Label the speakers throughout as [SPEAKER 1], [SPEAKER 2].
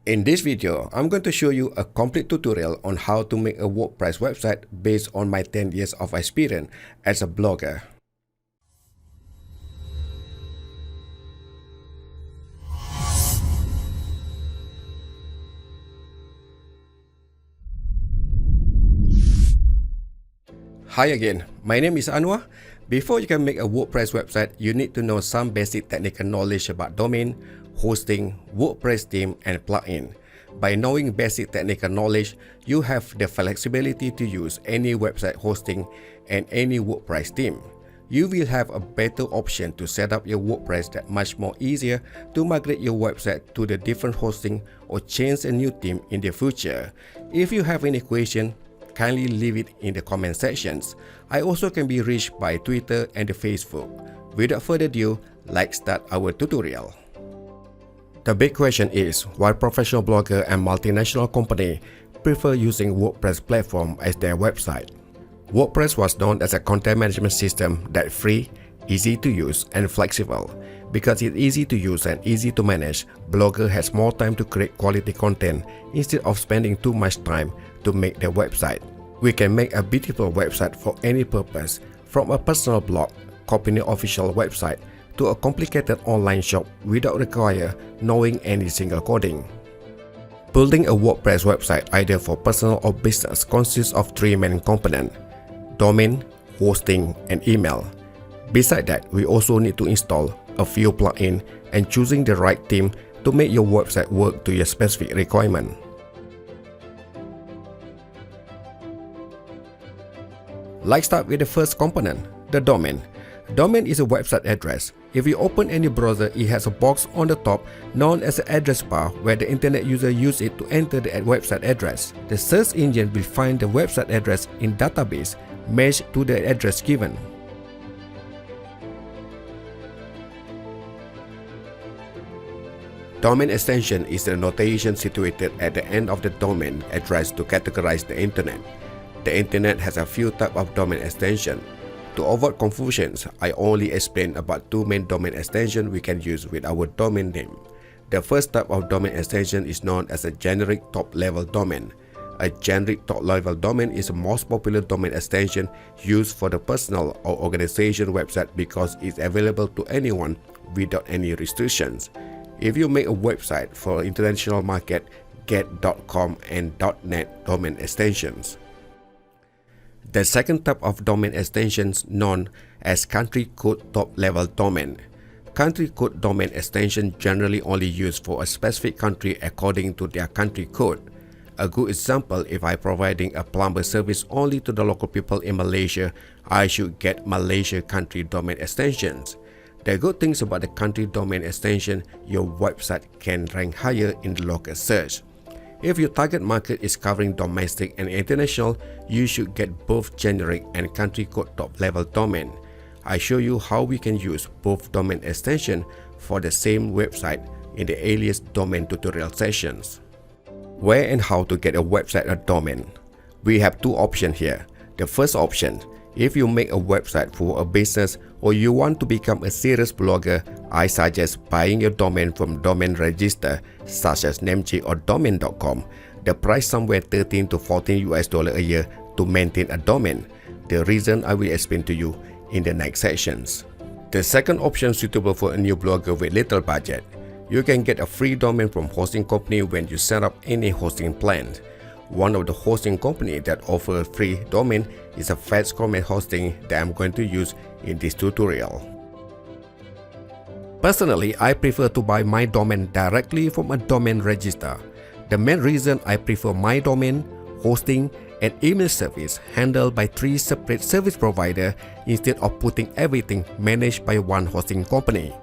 [SPEAKER 1] In this video, I'm going to show you a complete tutorial on how to make a WordPress website based on my 10 years of experience as a blogger. Hi again, my name is Anwar. Before you can make a WordPress website, you need to know some basic technical knowledge about domain, hosting, WordPress theme, and plugin. By knowing basic technical knowledge, you have the flexibility to use any website hosting and any WordPress theme. You will have a better option to set up your WordPress that much more easier to migrate your website to the different hosting or change a new theme in the future. If you have any question, kindly leave it in the comment sections. I also can be reached by Twitter and Facebook. Without further ado, let's start our tutorial. The big question is why professional blogger and multinational company prefer using WordPress platform as their website. WordPress was known as a content management system that's free, easy to use, and flexible. Because it's easy to use and easy to manage, blogger has more time to create quality content instead of spending too much time to make their website. We can make a beautiful website for any purpose, from a personal blog, company official website, to a complicated online shop without require knowing any single coding. Building a WordPress website either for personal or business consists of three main components: domain, hosting, and email. Besides that, we also need to install a few plugins and choosing the right theme to make your website work to your specific requirement. Let's start with the first component, the domain. Domain is a website address. If you open any browser, it has a box on the top known as the address bar where the internet user use it to enter the website address. The search engine will find the website address in database matched to the address given. Domain extension is a notation situated at the end of the domain address to categorize the internet. The internet has a few types of domain extension. To avoid confusions, I only explain about two main domain extensions we can use with our domain name. The first type of domain extension is known as a generic top-level domain. A generic top-level domain is the most popular domain extension used for the personal or organization website because it's available to anyone without any restrictions. If you make a website for international market, get .com and .net domain extensions. The second type of domain extensions known as country code top-level domain. Country code domain extension generally only used for a specific country according to their country code. A good example, if I'm providing a plumber service only to the local people in Malaysia, I should get Malaysia country domain extensions. The good things about the country domain extension, your website can rank higher in the local search. If your target market is covering domestic and international, you should get both generic and country code top-level domain. I show you how we can use both domain extension for the same website in the Alias domain tutorial sessions. Where and how to get a website or domain? We have two options here. The first option, if you make a website for a business or you want to become a serious blogger, I suggest buying your domain from domain registrar such as Namecheap or domain.com. The price somewhere $13 to $14 a year to maintain a domain. The reason I will explain to you in the next sections. The second option suitable for a new blogger with little budget. You can get a free domain from hosting company when you set up any hosting plan. One of the hosting company that offer free domain is a fast Comet hosting that I'm going to use in this tutorial. Personally, I prefer to buy my domain directly from a domain registrar. The main reason I prefer my domain, hosting, and email service handled by three separate service providers instead of putting everything managed by one hosting company.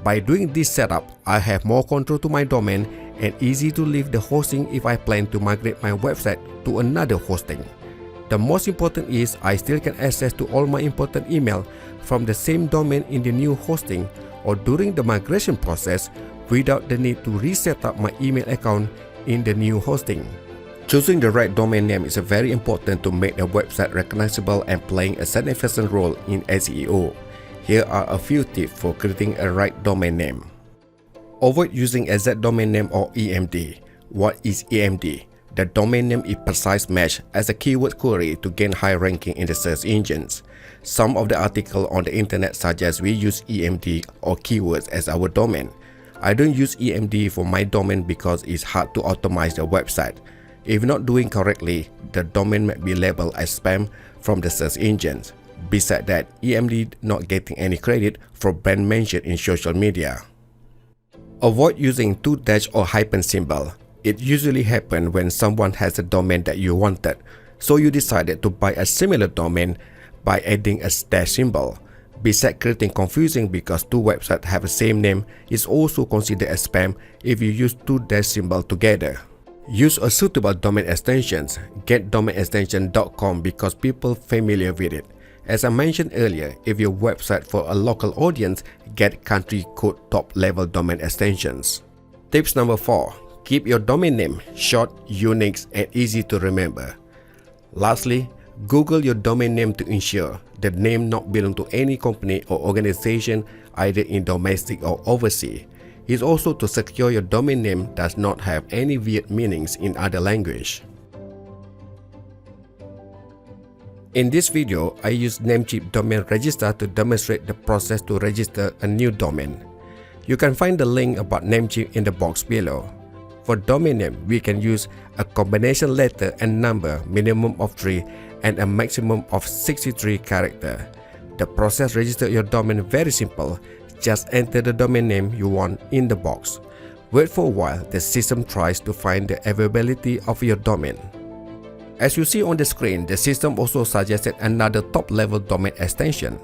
[SPEAKER 1] By doing this setup, I have more control to my domain and easy to leave the hosting if I plan to migrate my website to another hosting. The most important is I still can access to all my important email from the same domain in the new hosting or during the migration process without the need to reset up my email account in the new hosting. Choosing the right domain name is very important to make the website recognizable and playing a significant role in SEO. Here are a few tips for creating a right domain name. Avoid using exact domain name or EMD. What is EMD? The domain name is precise match as a keyword query to gain high ranking in the search engines. Some of the articles on the internet suggest we use EMD or keywords as our domain. I don't use EMD for my domain because it's hard to optimize the website. If not doing correctly, the domain might be labeled as spam from the search engines. Besides that, EMD not getting any credit for brand mention in social media. Avoid using to dash or hyphen symbol. It usually happens when someone has a domain that you wanted, so you decided to buy a similar domain by adding a dash symbol. Besides creating confusion because two websites have the same name, it's also considered as spam if you use two dash symbol together. Use a suitable domain extensions. Get domainextension.com because people familiar with it. As I mentioned earlier, if your website for a local audience, get country code top level domain extensions. Tips number 4. Keep your domain name short, unique, and easy to remember. Lastly, Google your domain name to ensure the name not belong to any company or organization either in domestic or overseas. It's also to secure your domain name does not have any weird meanings in other language. In this video, I use Namecheap Domain Registrar to demonstrate the process to register a new domain. You can find the link about Namecheap in the box below. For domain name, we can use a combination letter and number minimum of 3 and a maximum of 63 characters. The process to register your domain very simple. Just enter the domain name you want in the box. Wait for a while, the system tries to find the availability of your domain. As you see on the screen, the system also suggested another top-level domain extension.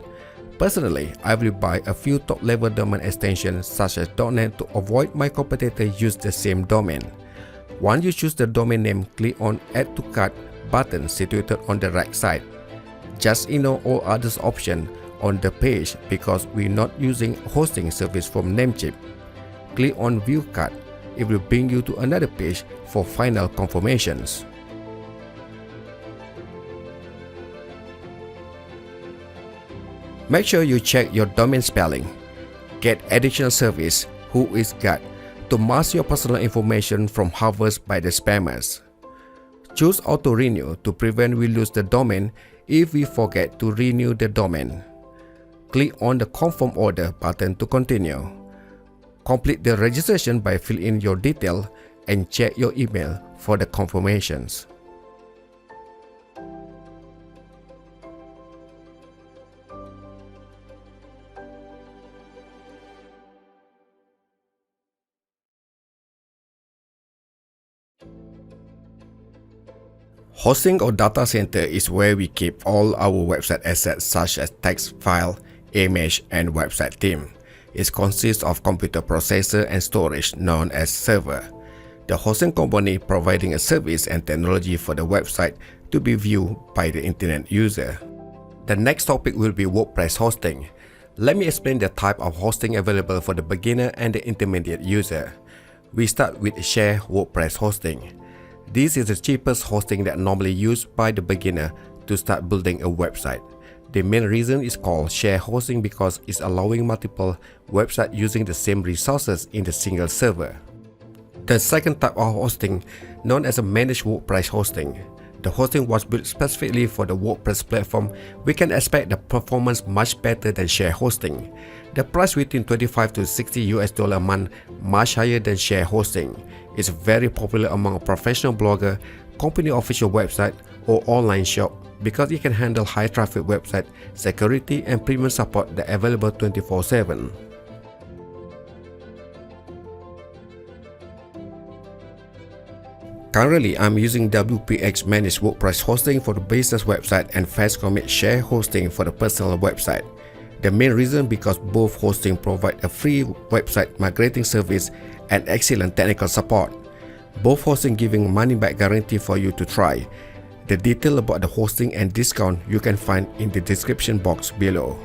[SPEAKER 1] Personally, I will buy a few top-level domain extensions such as .net to avoid my competitor use the same domain. Once you choose the domain name, click on Add to Cart button situated on the right side. Just ignore all other options on the page because we're not using hosting service from Namecheap. Click on View Cart. It will bring you to another page for final confirmations. Make sure you check your domain spelling. Get additional service Who is God to mask your personal information from harvest by the spammers. Choose Auto Renew to prevent we lose the domain if we forget to renew the domain. Click on the Confirm Order button to continue. Complete the registration by filling in your detail and check your email for the confirmations. Hosting or data center is where we keep all our website assets such as text file, image, and website theme. It consists of computer processor and storage known as server. The hosting company providing a service and technology for the website to be viewed by the internet user. The next topic will be WordPress hosting. Let me explain the type of hosting available for the beginner and the intermediate user. We start with Share WordPress hosting. This is the cheapest hosting that normally used by the beginner to start building a website. The main reason is called share hosting because it's allowing multiple websites using the same resources in the single server. The second type of hosting, known as a managed WordPress hosting. The hosting was built specifically for the WordPress platform. We can expect the performance much better than share hosting. The price between $25 to $60 a month, much higher than share hosting. It's very popular among professional blogger, company official website, or online shop because it can handle high traffic website, security, and premium support that are available 24/7. Currently, I'm using WPX Managed WordPress hosting for the business website and Comet Share hosting for the personal website. The main reason because both hosting provide a free website migrating service and excellent technical support. Both hosting giving money back guarantee for you to try. The detail about the hosting and discount you can find in the description box below.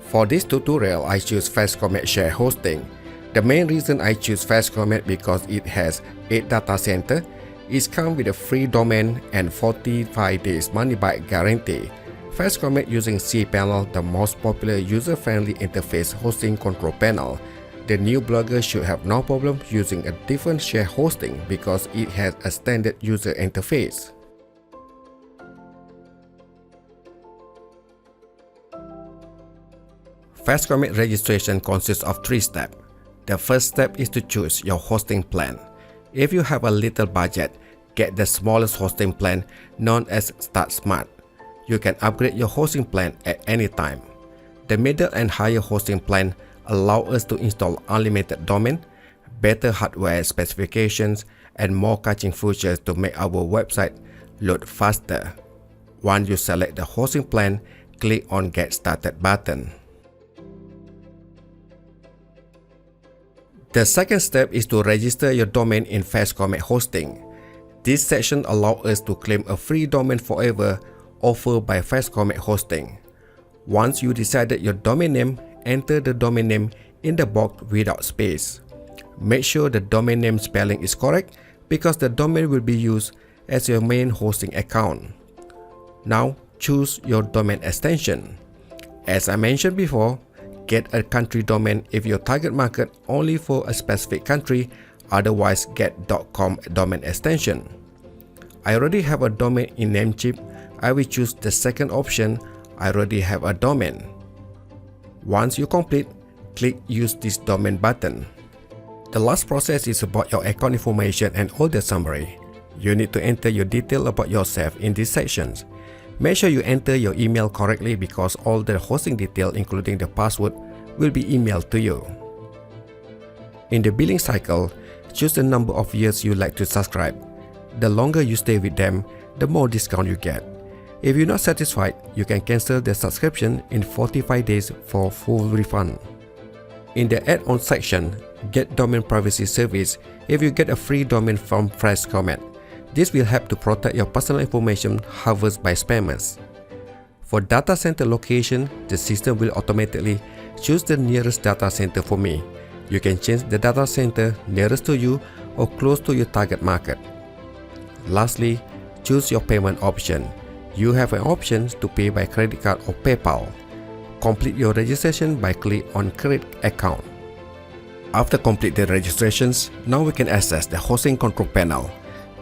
[SPEAKER 1] For this tutorial, I choose Comet Share hosting. The main reason I choose Comet because it has 8 data center, it comes with a free domain and 45 days money back guarantee. Comet using cPanel, the most popular user-friendly interface hosting control panel. The new blogger should have no problem using a different share hosting because it has a standard user interface. Fast Comet registration consists of 3 steps. The first step is to choose your hosting plan. If you have a little budget, get the smallest hosting plan known as Start Smart. You can upgrade your hosting plan at any time. The middle and higher hosting plan allow us to install unlimited domain, better hardware specifications, and more caching features to make our website load faster. Once you select the hosting plan, click on Get Started button. The second step is to register your domain in Fast Comet hosting. This section allows us to claim a free domain forever offered by Fast Comet hosting. Once you decided your domain name, enter the domain name in the box without space. Make sure the domain name spelling is correct because the domain will be used as your main hosting account. Now choose your domain extension. As I mentioned before, get a country domain if your target market only for a specific country, otherwise get .com domain extension. I already have a domain in Namecheap. I will choose the second option, I already have a domain. Once you complete, click Use this domain button. The last process is about your account information and order summary. You need to enter your detail about yourself in these sections. Make sure you enter your email correctly because all the hosting detail including the password will be emailed to you. In the billing cycle, choose the number of years you like to subscribe. The longer you stay with them, the more discount you get. If you're not satisfied, you can cancel the subscription in 45 days for full refund. In the add-on section, get domain privacy service if you get a free domain from Fast Comet. This will help to protect your personal information harvested by spammers. For data center location, the system will automatically choose the nearest data center for me. You can change the data center nearest to you or close to your target market. Lastly, choose your payment option. You have an option to pay by credit card or PayPal. Complete your registration by click on Create Account. After completing the registrations, now we can access the hosting control panel.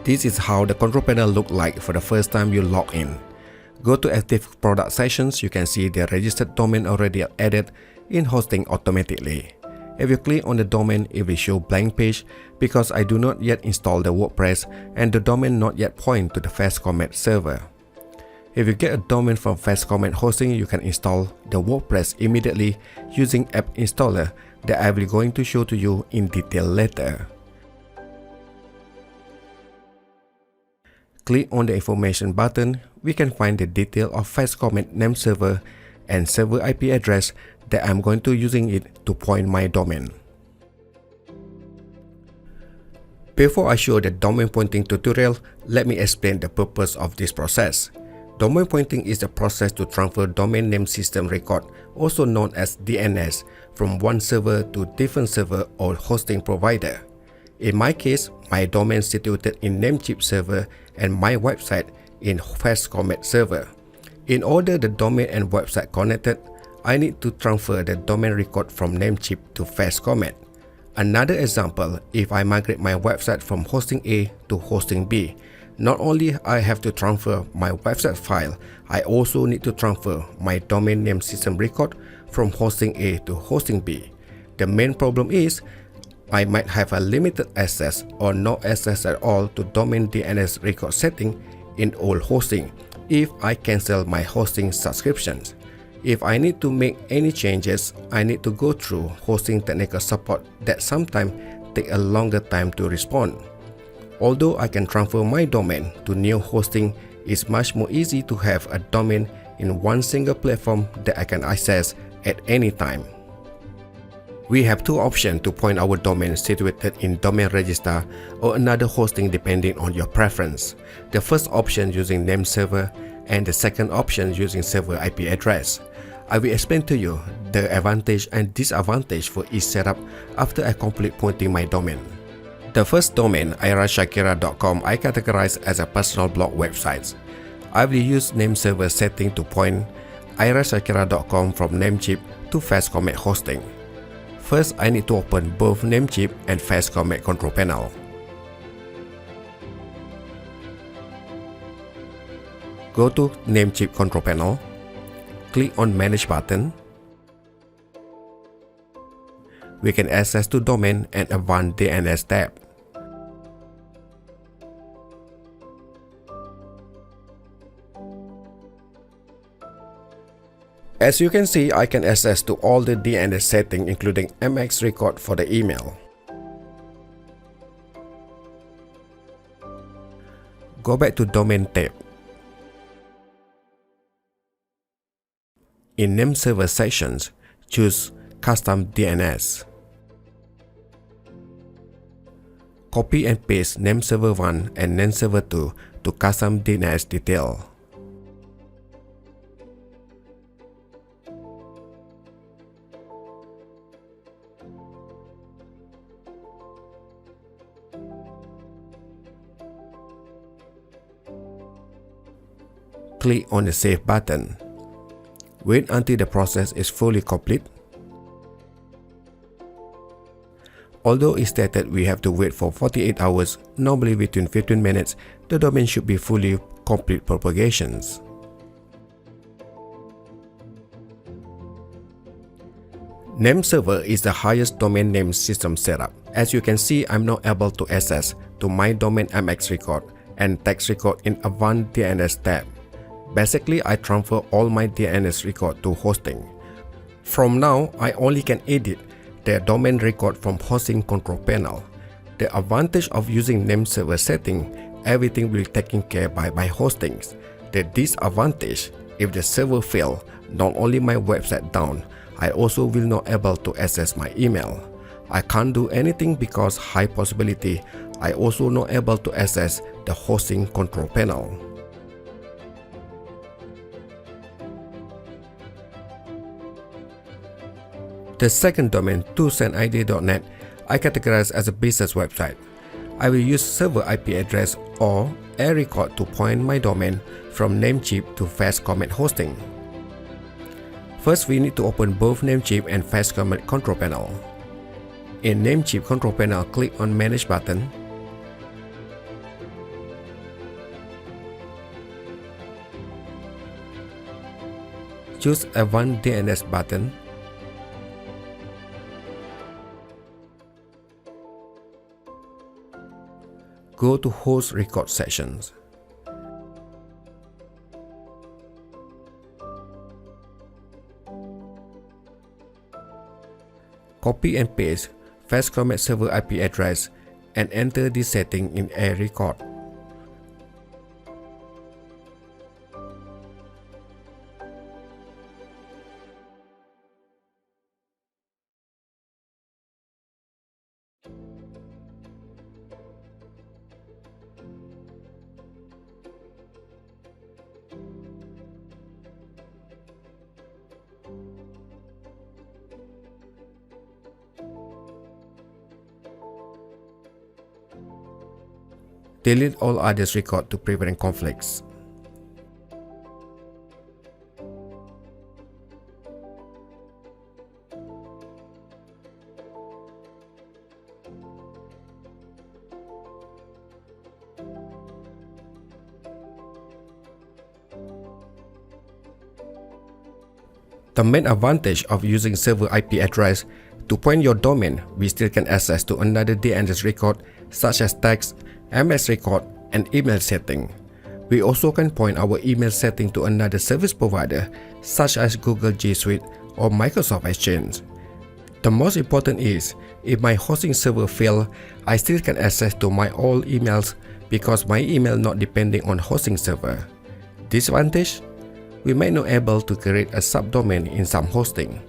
[SPEAKER 1] This is how the control panel looks like for the first time you log in. Go to Active Product Sections, you can see the registered domain already added in hosting automatically. If you click on the domain, it will show blank page because I do not yet install the WordPress and the domain not yet point to the Fast Comet server. If you get a domain from Fast Comet hosting, you can install the WordPress immediately using app installer that I will going to show to you in detail later. Click on the information button, we can find the detail of Fast Comet name server and server IP address that I'm going to using it to point my domain. Before I show the domain pointing tutorial, let me explain the purpose of this process. Domain pointing is the process to transfer domain name system record, also known as DNS, from one server to different server or hosting provider. In my case, my domain situated in Namecheap server and my website in Fast Comet server. In order the domain and website connected, I need to transfer the domain record from Namecheap to Fast Comet. Another example, if I migrate my website from hosting A to hosting B, not only I have to transfer my website file, I also need to transfer my domain name system record from hosting A to hosting B. The main problem is, I might have a limited access or no access at all to domain DNS record setting in old hosting if I cancel my hosting subscriptions. If I need to make any changes, I need to go through hosting technical support that sometimes take a longer time to respond. Although I can transfer my domain to new hosting, it's much more easy to have a domain in one single platform that I can access at any time. We have two options to point our domain situated in Domain Registrar or another hosting depending on your preference. The first option using name server and the second option using server IP address. I will explain to you the advantage and disadvantage for each setup after I complete pointing my domain. The first domain, irashakira.com, I categorize as a personal blog website. I will use name server setting to point irashakira.com from Namecheap to Fast Comet hosting. First, I need to open both Namecheap and Fast Comet control panel. Go to Namecheap control panel, click on Manage button. We can access to Domain and Advanced DNS tab. As you can see, I can access to all the DNS settings including MX record for the email. Go back to Domain tab. In Name Server sections, choose Custom DNS. Copy and paste Name Server 1 and Name Server 2 to Custom DNS detail. Click on the Save button. Wait until the process is fully complete. Although it's stated we have to wait for 48 hours, normally within 15 minutes, the domain should be fully complete propagations. Name server is the highest domain name system setup. As you can see, I'm not able to access to my domain MX record and text record in Advanced DNS tab. Basically, I transfer all my DNS record to hosting. From now, I only can edit the domain record from hosting control panel. The advantage of using name server setting, everything will be taken care by my hostings. The disadvantage, if the server fail, not only my website down, I also will not able to access my email. I can't do anything because high possibility I also not able to access the hosting control panel. The second domain, ToSendID.net, I categorize as a business website. I will use server IP address or a record to point my domain from Namecheap to Fast Comet hosting. First, we need to open both Namecheap and Fast Comet control panel. In Namecheap control panel, click on Manage button. Choose Advanced DNS button. Go to Host Record Sections. Copy and paste Fast Comet server IP address and enter this setting in a record. Delete all others records to prevent conflicts. The main advantage of using server IP address to point your domain, we still can access to another DNS record such as text, MS record, and email setting. We also can point our email setting to another service provider such as Google G Suite or Microsoft Exchange. The most important is, if my hosting server fail, I still can access to my all emails because my email not depending on hosting server. Disadvantage? We may not able to create a subdomain in some hosting.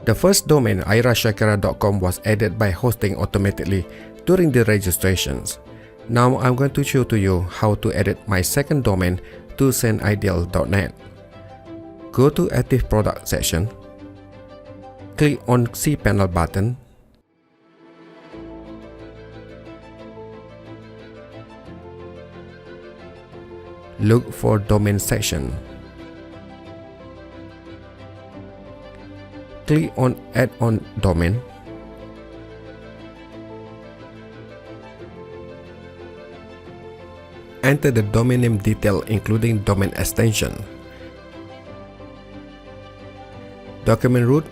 [SPEAKER 1] The first domain irashakira.com was added by hosting automatically during the registrations. Now I'm going to show to you how to edit my second domain, ToSendIdeal.net. Go to Active Product section. Click on cPanel button. Look for Domain section. click on Add on Domain. Enter the domain name detail including domain extension. Document root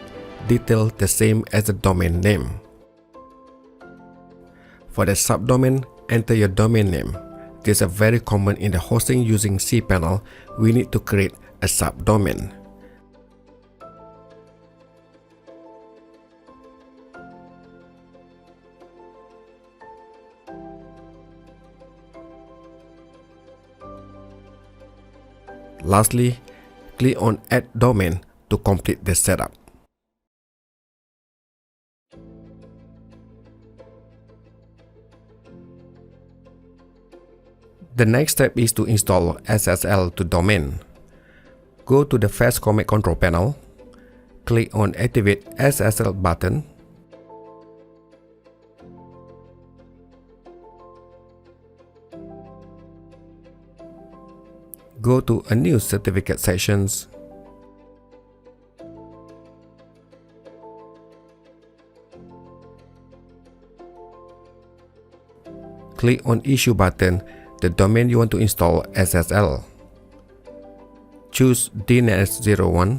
[SPEAKER 1] detail the same as the domain name. For the subdomain, enter your domain name. This is very common in the hosting using cPanel. We need to create a subdomain. Lastly, click on Add Domain to complete the setup. The next step is to install SSL to domain. Go to the Fast Comet control panel, click on Activate SSL button. Go to a new certificate sections. Click on Issue button, the domain you want to install SSL. Choose DNS01.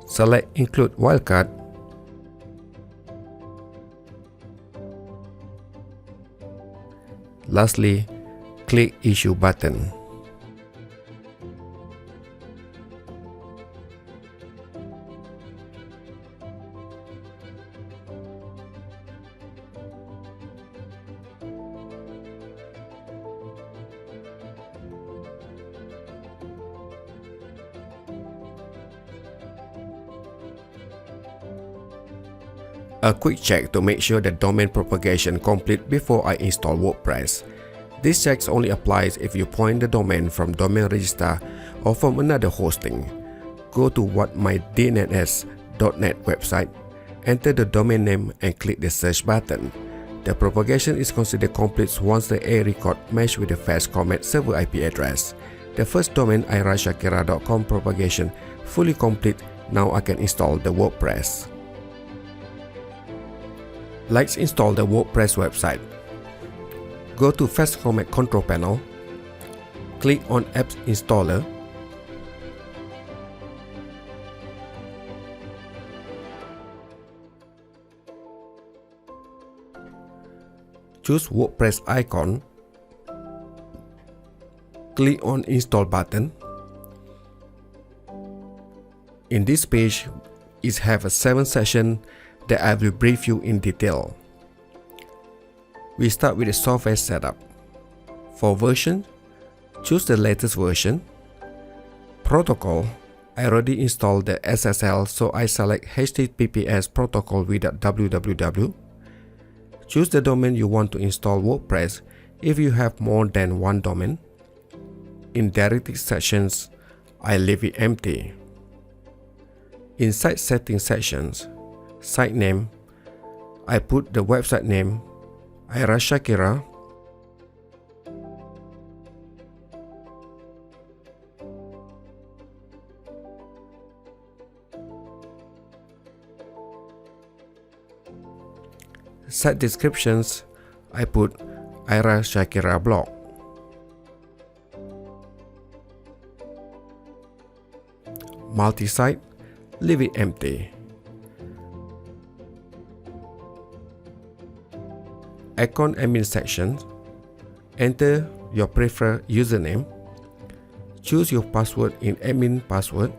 [SPEAKER 1] Select Include Wildcard. Lastly, click Issue button. A quick check to make sure the domain propagation complete before I install WordPress. This check only applies if you point the domain from domain registrar or from another hosting. Go to whatmydns.net website, enter the domain name and click the search button. The propagation is considered complete once the A record matches with the Fast Comet server IP address. The first domain irashakira.com propagation fully complete. Now I can install the WordPress. Let's install the WordPress website. Go to Fast Comet control panel, click on Apps Installer. Choose WordPress icon, click on Install button. In this page, it has a 7 session that I will brief you in detail. We start with the software setup. For version, choose the latest version. Protocol, I already installed the SSL, so I select HTTPS protocol without www. Choose the domain you want to install WordPress if you have more than one domain. In directory sections, I leave it empty. In site settings sections, site name, I put the website name, Irashakira. Site descriptions, I put Irashakira blog. Multi-site, leave it empty. Account admin section, enter your preferred username, choose your password in admin password.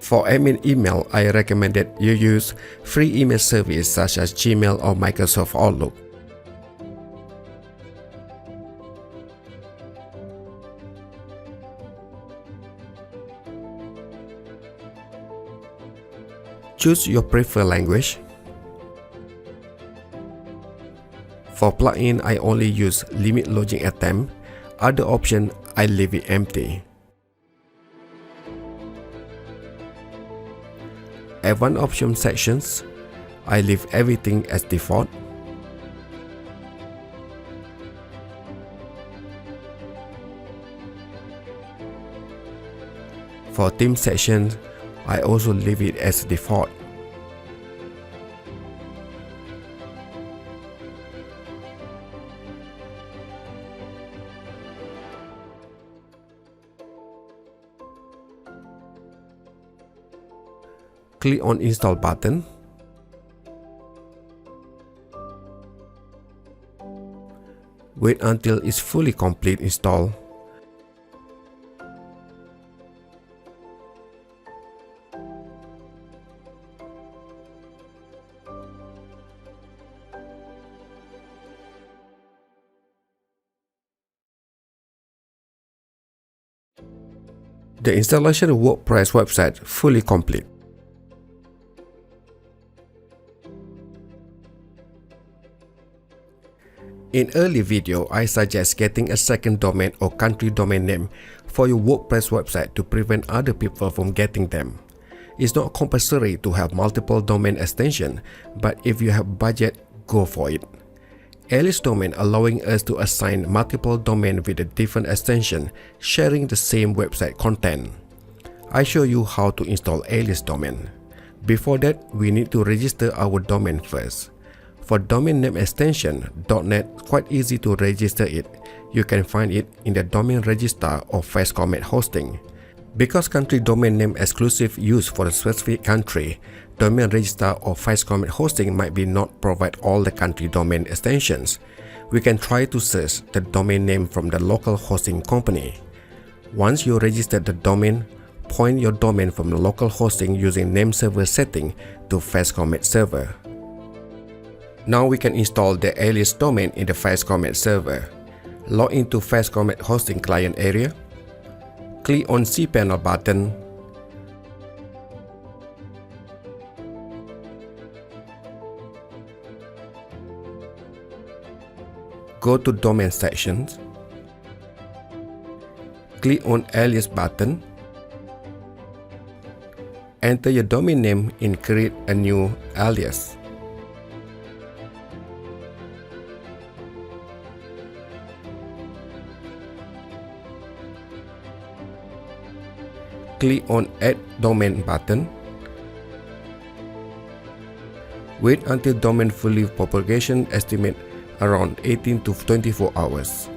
[SPEAKER 1] For admin email, I recommend that you use free email service such as Gmail or Microsoft Outlook. Choose your preferred language. For plugin, I only use limit login attempt. Other option, I leave it empty. Advanced option sections, I leave everything as default. For theme section, I also leave it as default. Click on Install button. Wait until it's fully complete install. The installation of WordPress website fully complete. In early video, I suggest getting a second domain or country domain name for your WordPress website to prevent other people from getting them. It's not compulsory to have multiple domain extensions, but if you have budget, go for it. Alias domain allowing us to assign multiple domains with a different extension, sharing the same website content. I show you how to install Alias domain. Before that, we need to register our domain first. For domain name extension, .NET, quite easy to register it. You can find it in the domain registrar of Comet hosting. Because country domain name exclusive use for a specific country, domain registrar of Comet hosting might be not provide all the country domain extensions. We can try to search the domain name from the local hosting company. Once you register the domain, point your domain from the local hosting using name server setting to Comet server. Now we can install the Alias domain in the Comet server. Log into Comet hosting client area. Click on cPanel button. Go to domain sections. Click on Alias button. Enter your domain name and create a new alias. Click on Add Domain button. Wait until domain fully propagation, estimate around 18 to 24 hours.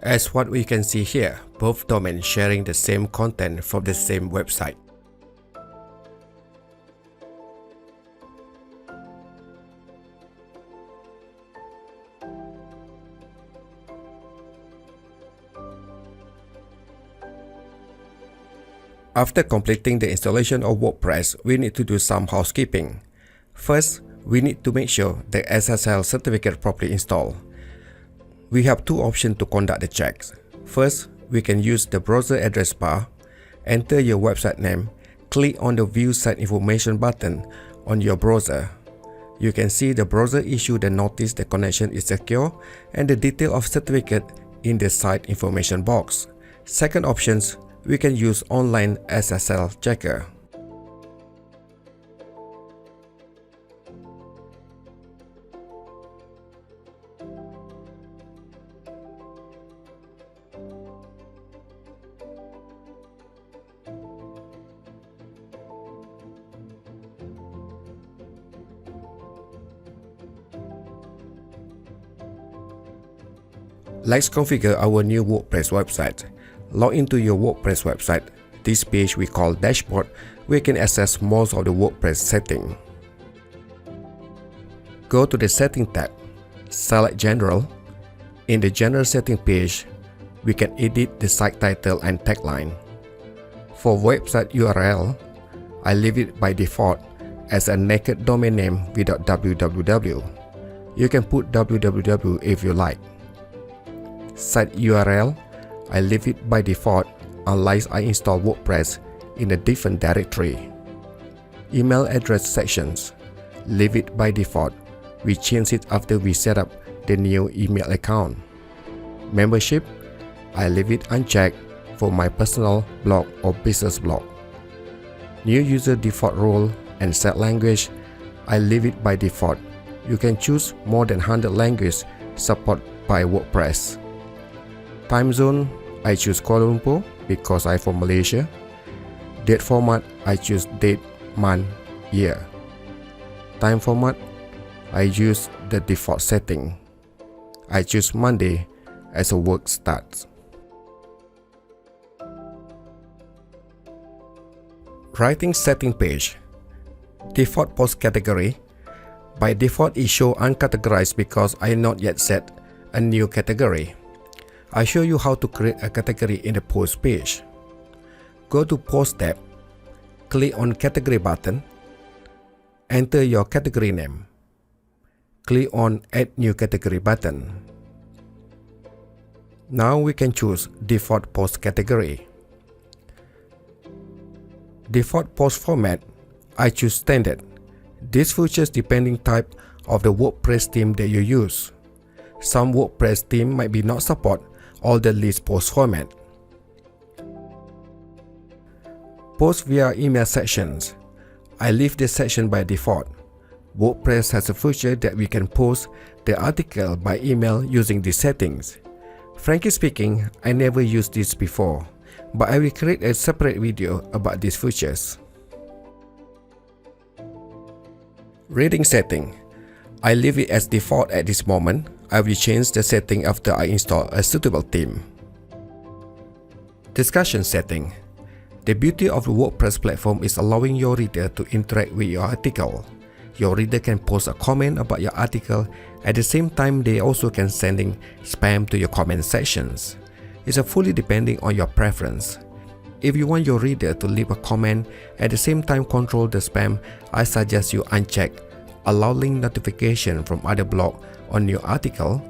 [SPEAKER 1] As what we can see here, both domains sharing the same content from the same website. After completing the installation of WordPress, we need to do some housekeeping. First, we need to make sure the SSL certificate properly installed. We have two options to conduct the checks. First, we can use the browser address bar, enter your website name, click on the View Site Information button on your browser. You can see the browser issue the notice the connection is secure and the detail of certificate in the site information box. Second options, we can use online SSL checker. Let's configure our new WordPress website. Log into your WordPress website. This page we call Dashboard, where you can access most of the WordPress settings. Go to the Setting tab. Select General. In the General Setting page, we can edit the site title and tagline. For website URL, I leave it by default as a naked domain name without www. You can put www if you like. Site URL, I leave it by default unless I install WordPress in a different directory. Email address sections, leave it by default. We change it after we set up the new email account. Membership, I leave it unchecked for my personal blog or business blog. New user default role and set language, I leave it by default. You can choose more than 100 languages supported by WordPress. Time zone, I choose Kuala Lumpur because I'm from Malaysia. Date format, I choose date, month, year. Time format, I use the default setting. I choose Monday as a work start. Writing setting page. Default post category. By default it shows uncategorized because I not yet set a new category. I show you how to create a category in the post page. Go to Post tab, click on Category button, enter your category name. Click on Add New Category button. Now we can choose Default Post Category. Default post format, I choose Standard. This features depending type of the WordPress theme that you use. Some WordPress theme might be not support all the list post format. Post via email sections. I leave this section by default. WordPress has a feature that we can post the article by email using these settings. Frankly speaking, I never used this before, but I will create a separate video about these features. Reading setting. I leave it as default at this moment. I will change the setting after I install a suitable theme. Discussion setting. The beauty of the WordPress platform is allowing your reader to interact with your article. Your reader can post a comment about your article. At the same time, they also can sending spam to your comment sections. It's fully depending on your preference. If you want your reader to leave a comment at the same time control the spam, I suggest you uncheck Allow link notification from other blog on your article.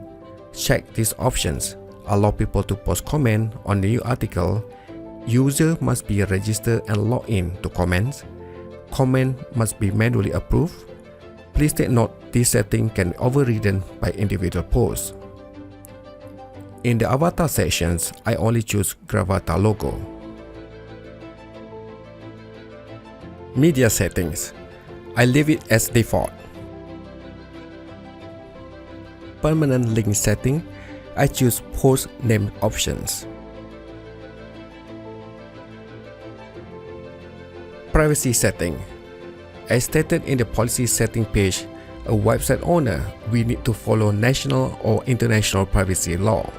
[SPEAKER 1] Check these options. Allow people to post comment on the new article. User must be registered and log in to comments. Comment must be manually approved. Please take note this setting can be overridden by individual posts. In the avatar sections, I only choose Gravatar logo. Media settings. I leave it as default. Permanent link setting. I choose post name options. Privacy setting. As stated in the policy setting page, a website owner will need to follow national or international privacy law.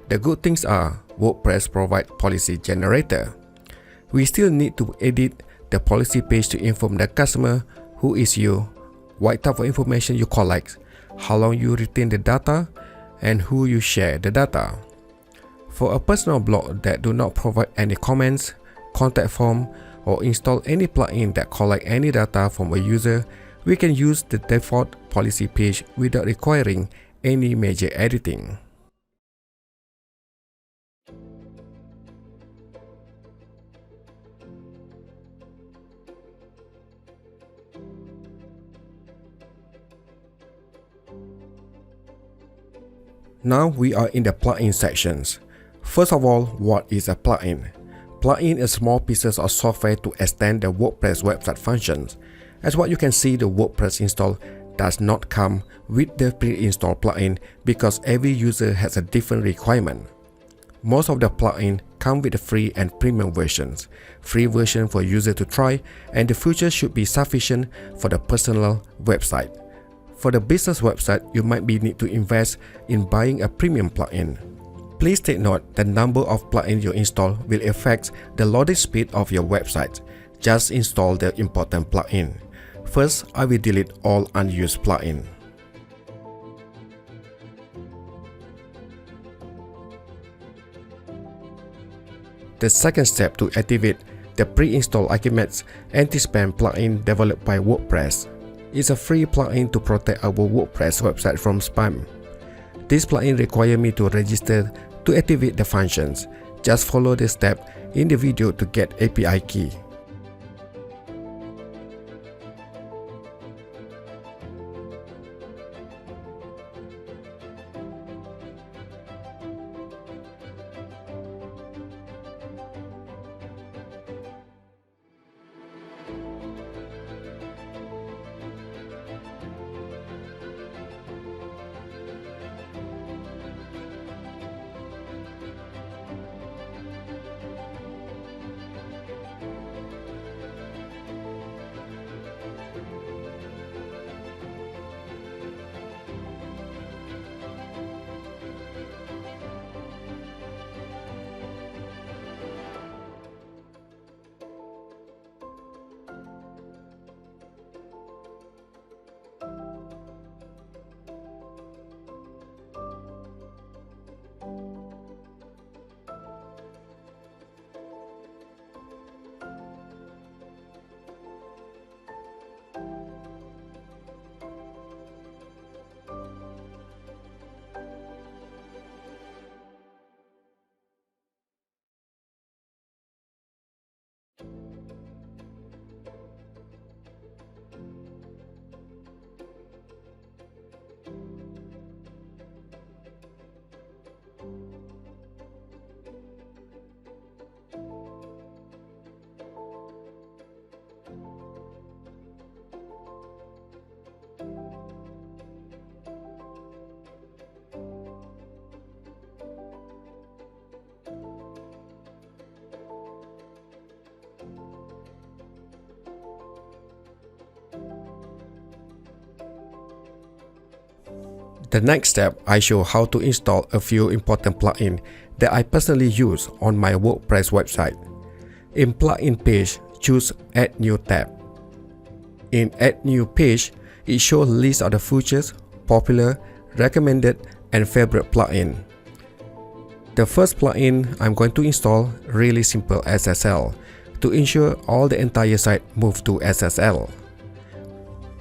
[SPEAKER 1] The good things are WordPress provides policy generator. We still need to edit the policy page to inform the customer who is you, what type of information you collect, how long you retain the data, and who you share the data. For a personal blog that do not provide any comments, contact form, or install any plugin that collect any data from a user, we can use the default policy page without requiring any major editing. Now we are in the plugin sections. First of all, what is a plugin? Plugin is small pieces of software to extend the WordPress website functions. As what you can see, the WordPress install does not come with the pre-installed plugin because every user has a different requirement. Most of the plugin come with the free and premium versions. Free version for user to try, and the features should be sufficient for the personal website. For the business website, you might need to invest in buying a premium plugin. Please take note the number of plugins you install will affect the loading speed of your website. Just install the important plugin. First, I will delete all unused plugins. The second step to activate the pre-installed Archimedes anti-spam plugin developed by WordPress. It's a free plugin to protect our WordPress website from spam. This plugin requires me to register to activate the functions. Just follow the step in the video to get API key. The next step, I show how to install a few important plugins that I personally use on my WordPress website. In Plugin page, choose Add New tab. In Add New page, it shows a list of the features, popular, recommended, and favorite plugin. The first plugin I'm going to install, Really Simple SSL, to ensure all the entire site move to SSL.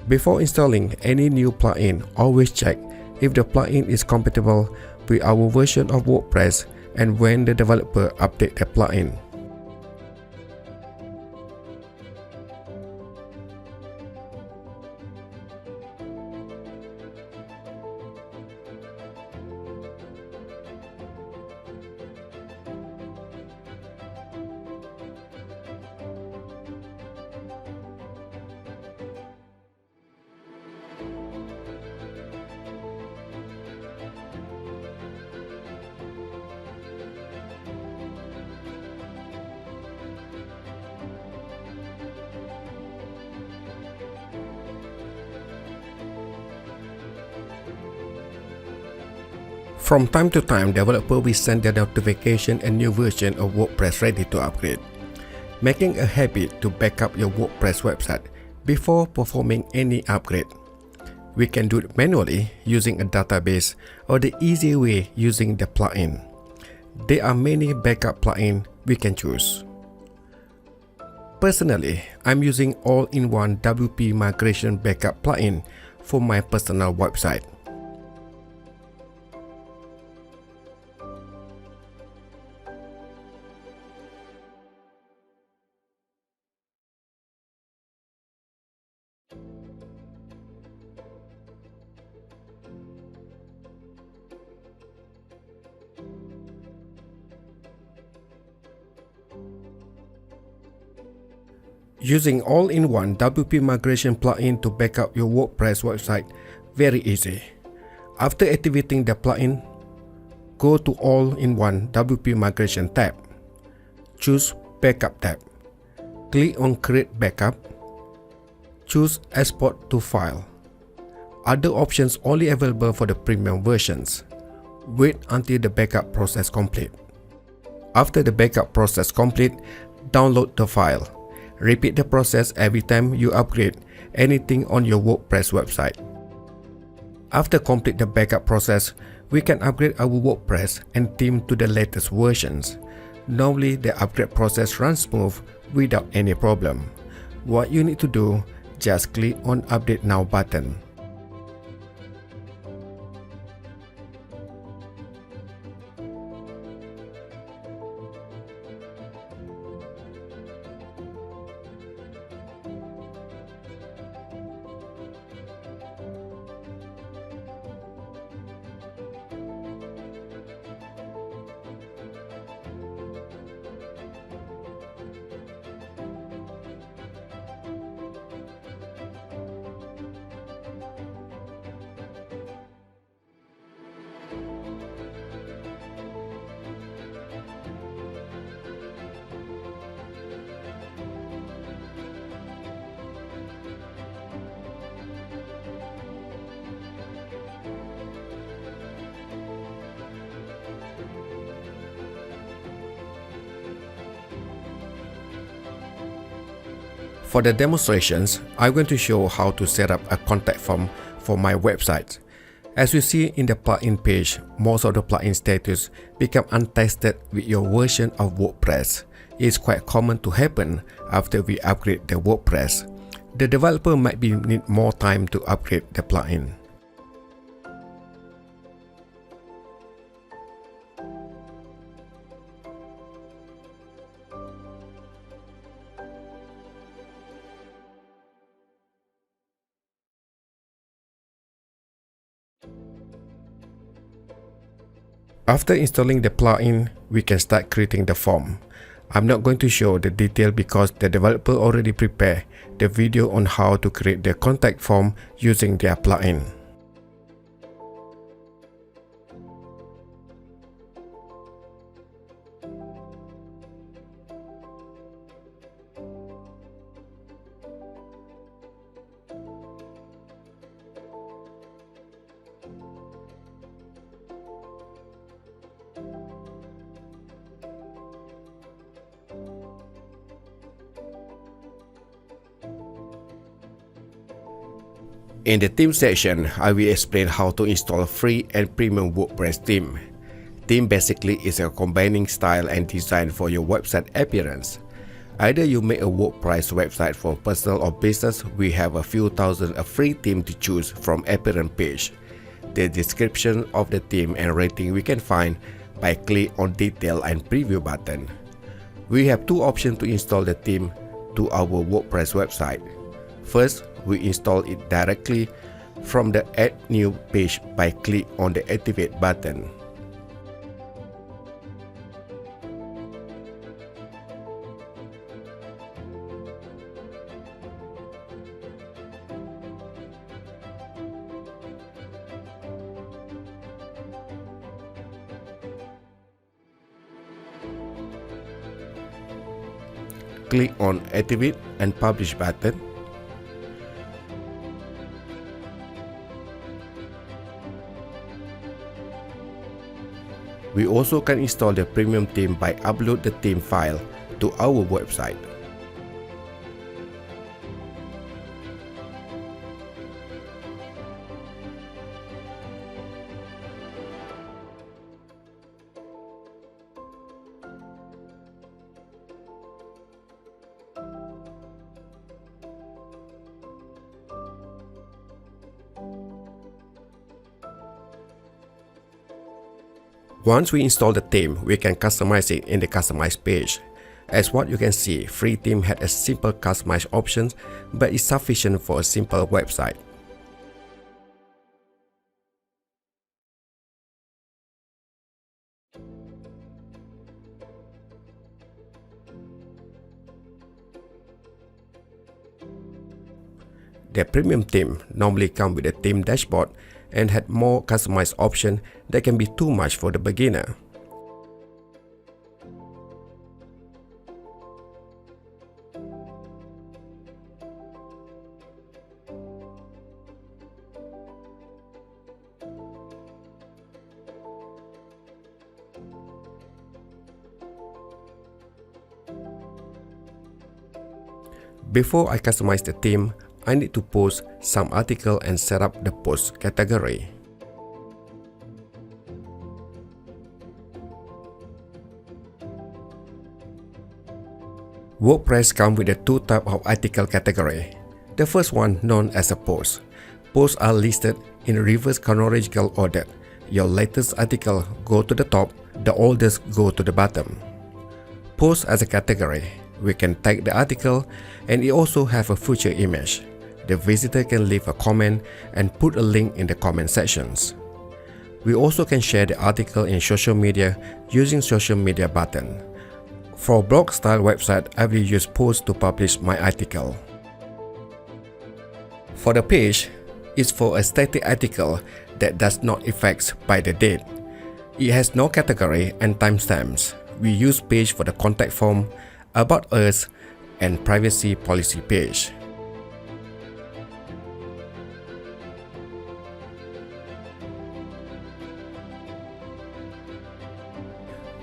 [SPEAKER 1] Before installing any new plugin, always check if the plugin is compatible with our version of WordPress and when the developer updates the plugin. From time to time, developers will send their notification and new version of WordPress ready to upgrade. Making a habit to backup your WordPress website before performing any upgrade. We can do it manually using a database or the easy way using the plugin. There are many backup plugins we can choose. Personally, I'm using all-in-one WP migration backup plugin for my personal website. Using all-in-one WP migration plugin to backup your WordPress website, very easy. After activating the plugin, go to all-in-one WP migration tab. Choose Backup tab. Click on Create Backup. Choose Export to File. Other options only available for the premium versions. Wait until the backup process complete. After the backup process complete, download the file. Repeat the process every time you upgrade anything on your WordPress website. After complete the backup process, we can upgrade our WordPress and theme to the latest versions. Normally, the upgrade process runs smooth without any problem. What you need to do, just click on Update Now button. For the demonstrations, I'm going to show how to set up a contact form for my website. As you see in the plugin page, most of the plugin status become untested with your version of WordPress. It's quite common to happen after we upgrade the WordPress. The developer might need more time to upgrade the plugin. After installing the plugin, we can start creating the form. I'm not going to show the detail because the developer already prepared the video on how to create the contact form using their plugin. In the theme section, I will explain how to install free and premium WordPress theme. Theme basically is a combining style and design for your website appearance. Either you make a WordPress website for personal or business, we have a few thousand a free theme to choose from appearance page. The description of the theme and rating we can find by click on detail and preview button. We have two options to install the theme to our WordPress website. First, we install it directly from the Add New page by click on the Activate button. Click on Activate and Publish button. We also can install the premium theme by upload the theme file to our website. Once we install the theme, we can customize it in the Customize page. As what you can see, free theme had a simple customize options, but is sufficient for a simple website. The premium theme normally comes with a theme dashboard and had more customized options that can be too much for the beginner. Before I customize the theme, I need to post some article and set up the post category. WordPress comes with the two types of article category. The first one known as a post. Posts are listed in reverse chronological order. Your latest article go to the top, the oldest go to the bottom. Post as a category. We can tag the article and it also have a feature image. The visitor can leave a comment and put a link in the comment sections. We also can share the article in social media using social media button. For blog style website, I will use post to publish my article. For the page, it's for a static article that does not affect by the date. It has no category and timestamps. We use page for the contact form, about us, and privacy policy page.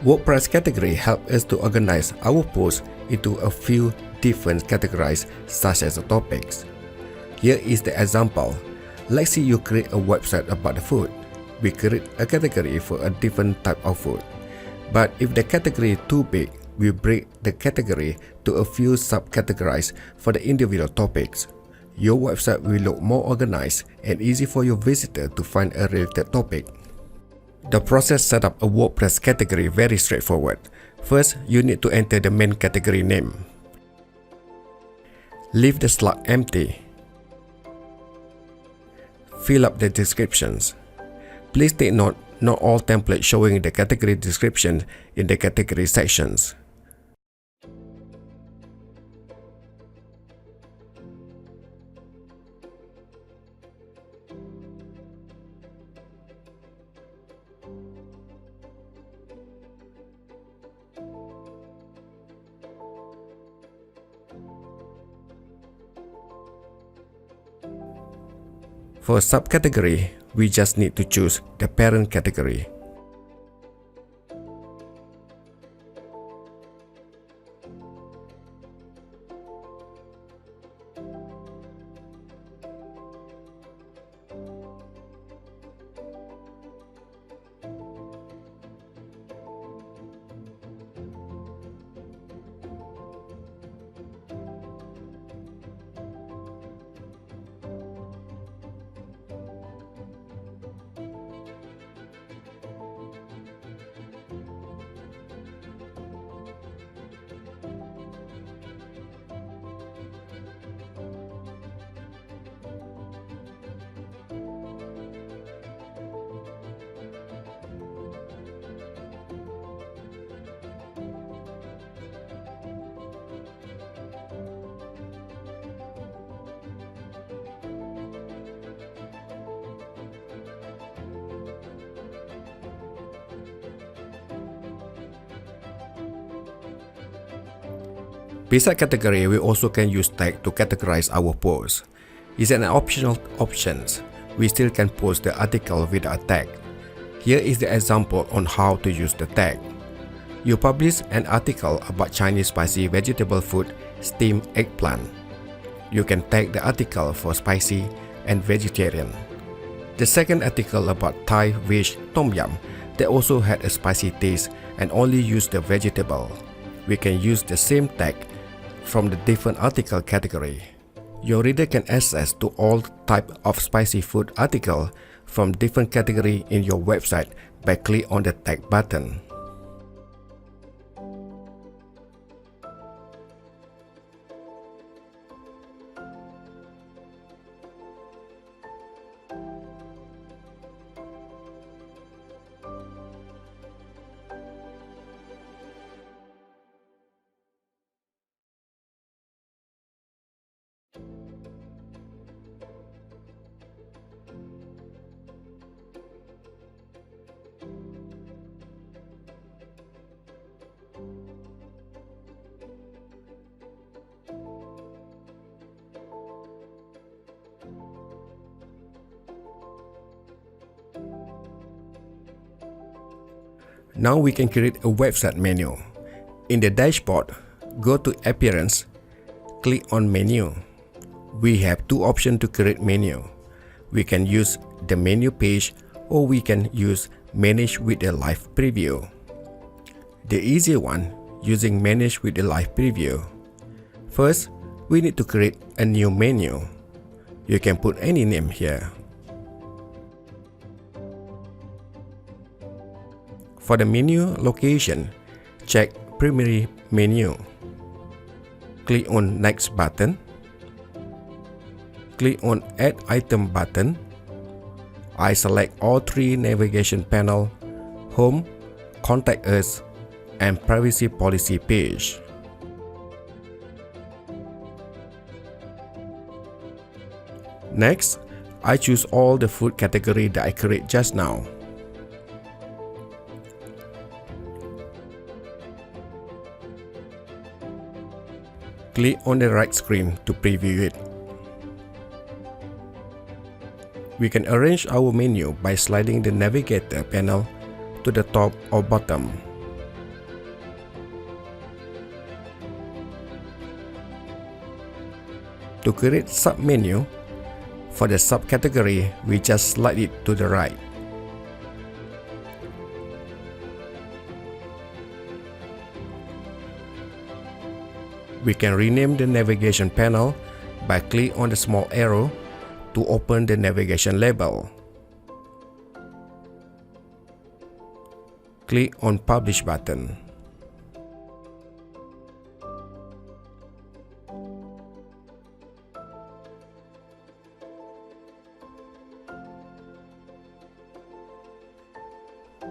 [SPEAKER 1] WordPress category helps us to organize our posts into a few different categories such as the topics. Here is the example. Let's say you create a website about the food. We create a category for a different type of food. But if the category is too big, we break the category to a few subcategories for the individual topics. Your website will look more organized and easy for your visitor to find a related topic. The process set up a WordPress category very straightforward. First, you need to enter the main category name. Leave the slot empty. Fill up the descriptions. Please take note, not all templates showing the category description in the category sections. For subcategory, we just need to choose the parent category. Beside category, we also can use tag to categorize our posts. It's an optional option. We still can post the article with a tag. Here is the example on how to use the tag. You publish an article about Chinese spicy vegetable food steamed eggplant. You can tag the article for spicy and vegetarian. The second article about Thai fish tom yum that also had a spicy taste and only used the vegetable. We can use the same tag from the different article category. Your reader can access to all type of spicy food article from different category in your website by click on the tag button. Now we can create a website menu. In the dashboard, go to Appearance, click on Menu. We have two options to create menu. We can use the menu page or we can use Manage with a live preview. The easier one, using Manage with a live preview. First, we need to create a new menu. You can put any name here. For the menu location, check Primary Menu. Click on Next button. Click on Add Item button. I select all three navigation panel, Home, Contact Us, and Privacy Policy page. Next, I choose all the food category that I create just now. Click on the right screen to preview it. We can arrange our menu by sliding the navigator panel to the top or bottom. To create submenu, for the subcategory, we just slide it to the right. We can rename the navigation panel by clicking on the small arrow to open the navigation label. Click on Publish button.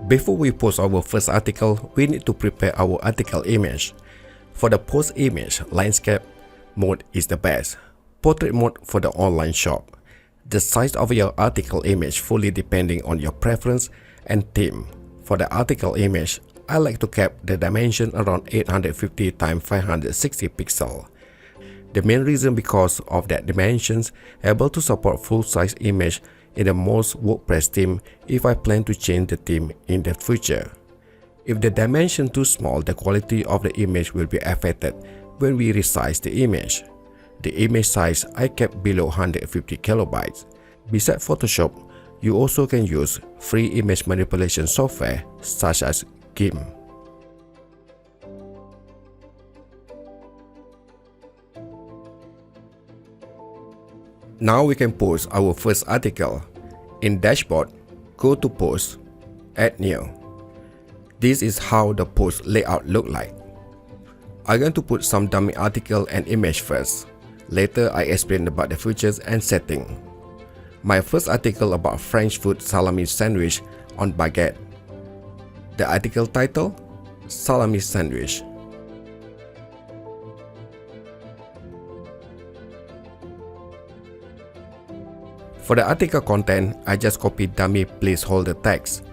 [SPEAKER 1] Before we post our first article, we need to prepare our article image. For the post image, landscape mode is the best. Portrait mode for the online shop. The size of your article image fully depending on your preference and theme. For the article image, I like to keep the dimension around 850 x 560 pixel. The main reason because of that dimensions able to support full-size image in the most WordPress theme if I plan to change the theme in the future. If the dimension too small, the quality of the image will be affected when we resize the image. The image size I kept below 150 kilobytes. Besides Photoshop, you also can use free image manipulation software such as GIMP. Now we can post our first article. In Dashboard, go to Post, Add New. This is how the post layout look like. I'm going to put some dummy article and image first. Later, I explain about the features and setting. My first article about French food salami sandwich on baguette. The article title, Salami Sandwich. For the article content, I just copy dummy placeholder text.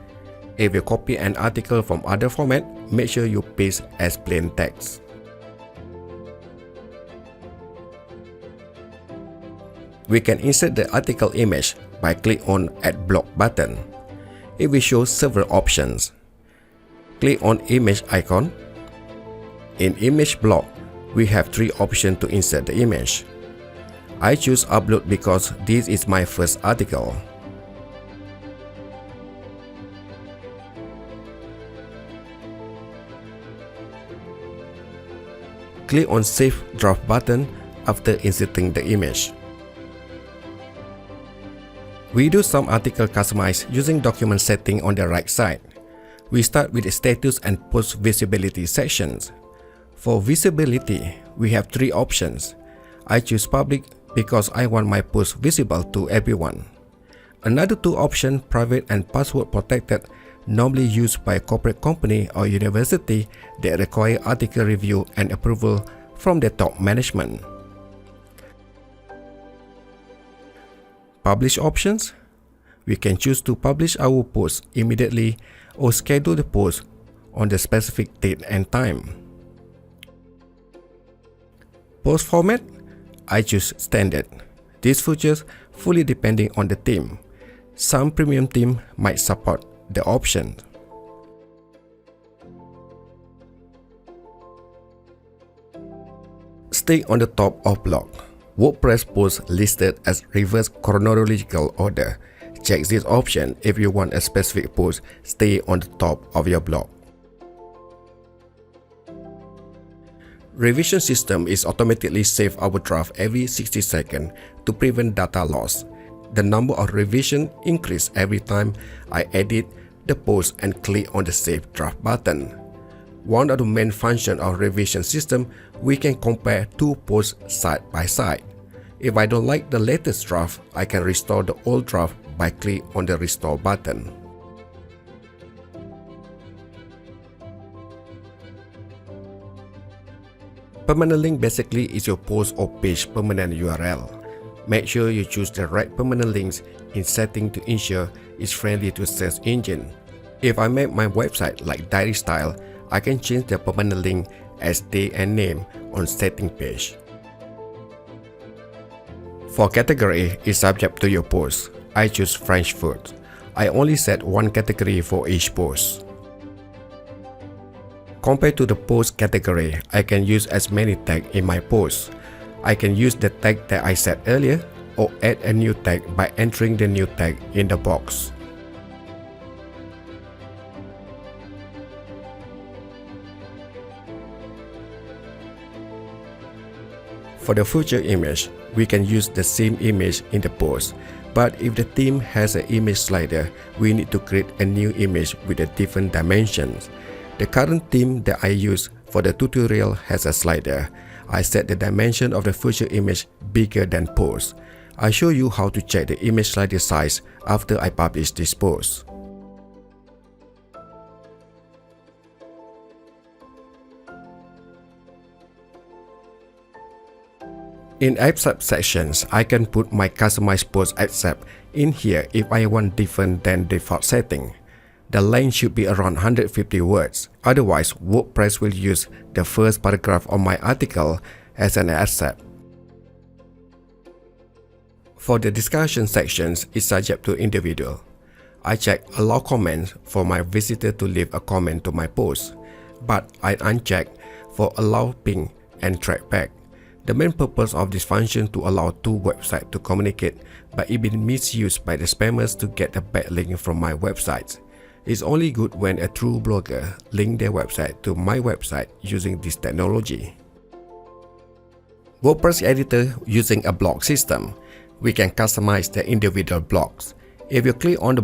[SPEAKER 1] If you copy an article from other format, make sure you paste as plain text. We can insert the article image by click on Add Block button. It will show several options. Click on Image icon. In Image block, we have 3 options to insert the image. I choose Upload because this is my first article. Click on Save Draft button after inserting the image. We do some article customize using document setting on the right side. We start with the status and post visibility sections. For visibility, we have 3 options. I choose Public because I want my post visible to everyone. Another 2 options, Private and Password Protected, normally used by a corporate company or university that require article review and approval from the top management. Publish options. We can choose to publish our post immediately or schedule the post on the specific date and time. Post format. I choose Standard. These features fully depending on the theme. Some premium theme might support the option. Stay on the top of block. WordPress posts listed as reverse chronological order. Check this option if you want a specific post stay on the top of your blog. Revision system is automatically save our draft every 60 seconds to prevent data loss. The number of revision increase every time I edit the post and click on the Save Draft button. One of the main functions of revision system, we can compare 2 posts side by side. If I don't like the latest draft, I can restore the old draft by click on the Restore button. Permanent link basically is your post or page permanent URL. Make sure you choose the right permanent links in setting to ensure it's friendly to search engine. If I make my website like diary style, I can change the permanent link as date and name on setting page. For category is subject to your post. I choose French food. I only set 1 category for each post. Compared to the post category, I can use as many tags in my post. I can use the tag that I set earlier or add a new tag by entering the new tag in the box. For the future image, we can use the same image in the post, but if the theme has an image slider, we need to create a new image with a different dimensions. The current theme that I use for the tutorial has a slider. I set the dimension of the future image bigger than post. I show you how to check the image slider size after I publish this post. In accept sections, I can put my customized post accept in here if I want different than default setting. The length should be around 150 words, otherwise WordPress will use the first paragraph of my article as an accept. For the discussion sections, it's subject to individual. I check allow comments for my visitor to leave a comment to my post, but I uncheck for allow ping and trackback. The main purpose of this function to allow two websites to communicate, but it been misused by the spammers to get a backlink from my websites. It's only good when a true blogger link their website to my website using this technology. WordPress editor using a block system. We can customize the individual blocks. If you click on the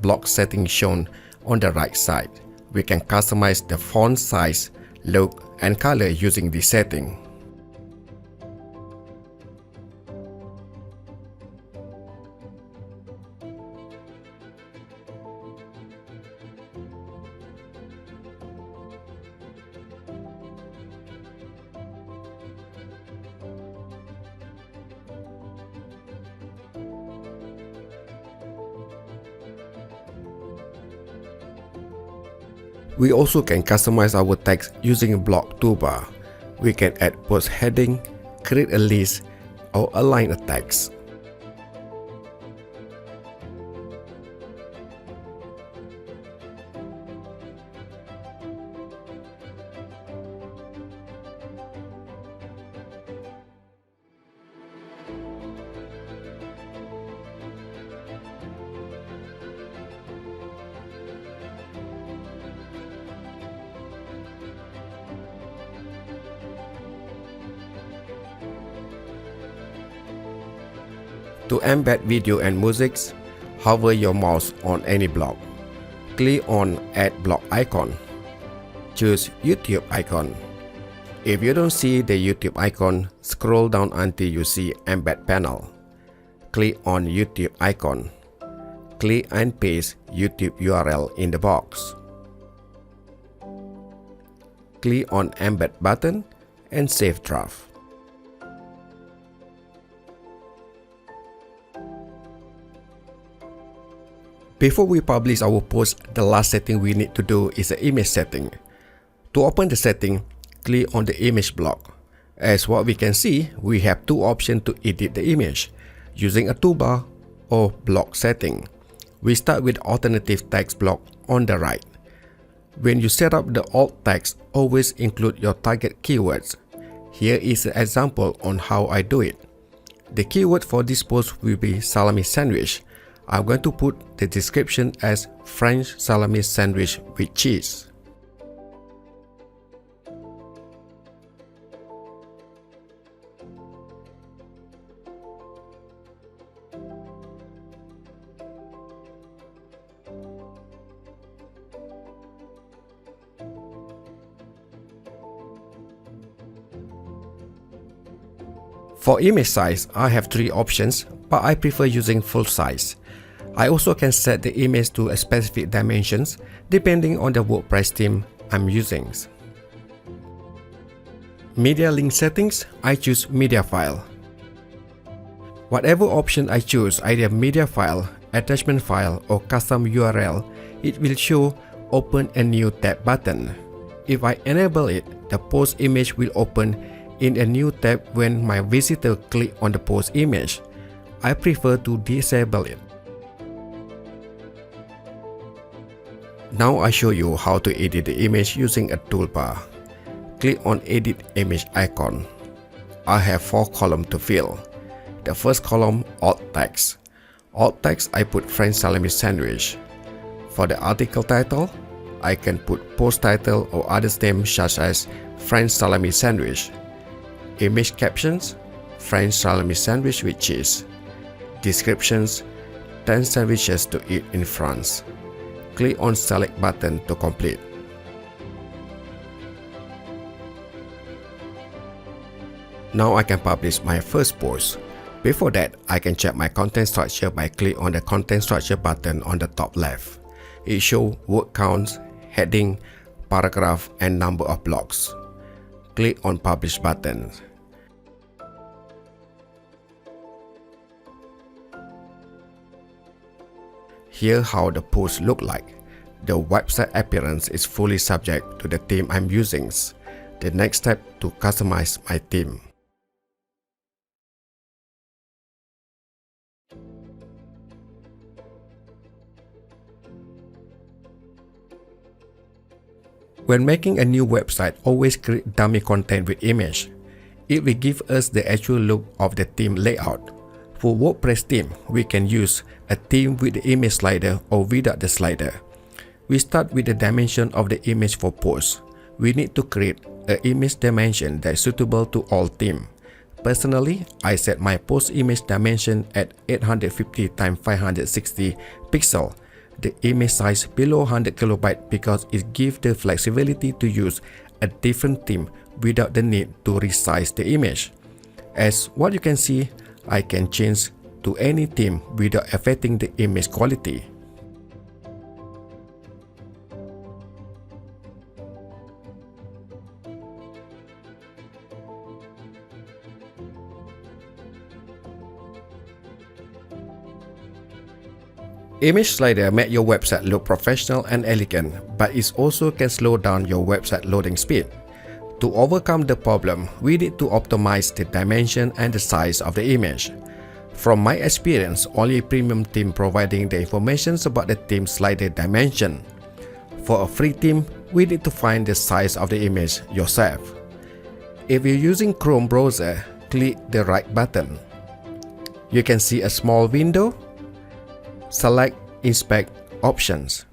[SPEAKER 1] block setting shown on the right side. We can customize the font size, look, and color using this setting. We also can customize our text using a block toolbar. We can add post heading, create a list, or align a text. To embed video and music, hover your mouse on any block. Click on Add Block icon. Choose YouTube icon. If you don't see the YouTube icon, scroll down until you see Embed panel. Click on YouTube icon. Click and paste YouTube URL in the box. Click on Embed button and save draft. Before we publish our post, the last setting we need to do is the image setting. To open the setting, click on the image block. As what we can see, we have two options to edit the image, using a toolbar or block setting. We start with alternative text block on the right. When you set up the alt text, always include your target keywords. Here is an example on how I do it. The keyword for this post will be salami sandwich. I'm going to put the description as French salami sandwich with cheese. For image size, I have three options, but I prefer using full size. I also can set the image to a specific dimensions depending on the WordPress theme I'm using. Media link settings, I choose media file. Whatever option I choose, either media file, attachment file or custom URL, it will show open a new tab button. If I enable it, the post image will open in a new tab when my visitor click on the post image. I prefer to disable it. Now I show you how to edit the image using a toolbar. Click on Edit Image icon. I have 4 columns to fill. The first column, alt text. Alt text, I put French salami sandwich. For the article title, I can put post title or other names such as French salami sandwich. Image captions, French salami sandwich with cheese. Descriptions, 10 sandwiches to eat in France. Click on select button to complete. Now I can publish my first post. Before that, I can check my content structure by clicking on the content structure button on the top left. It shows word counts, heading, paragraph, and number of blocks. Click on publish button. Here how the post look like. The website appearance is fully subject to the theme I'm using. The next step to customize my theme. When making a new website, always create dummy content with image. It will give us the actual look of the theme layout. For WordPress theme, we can use a theme with the image slider or without the slider. We start with the dimension of the image for post. We need to create an image dimension that is suitable to all themes. Personally, I set my post image dimension at 850 x 560 pixels. The image size below 100 KB because it gives the flexibility to use a different theme without the need to resize the image. As what you can see, I can change to any theme without affecting the image quality. Image slider make your website look professional and elegant, but it also can slow down your website loading speed. To overcome the problem, we need to optimize the dimension and the size of the image. From my experience, only premium theme providing the information about the theme slider dimension. For a free theme, we need to find the size of the image yourself. If you're using Chrome browser, click the right button. You can see a small window. Select Inspect Options.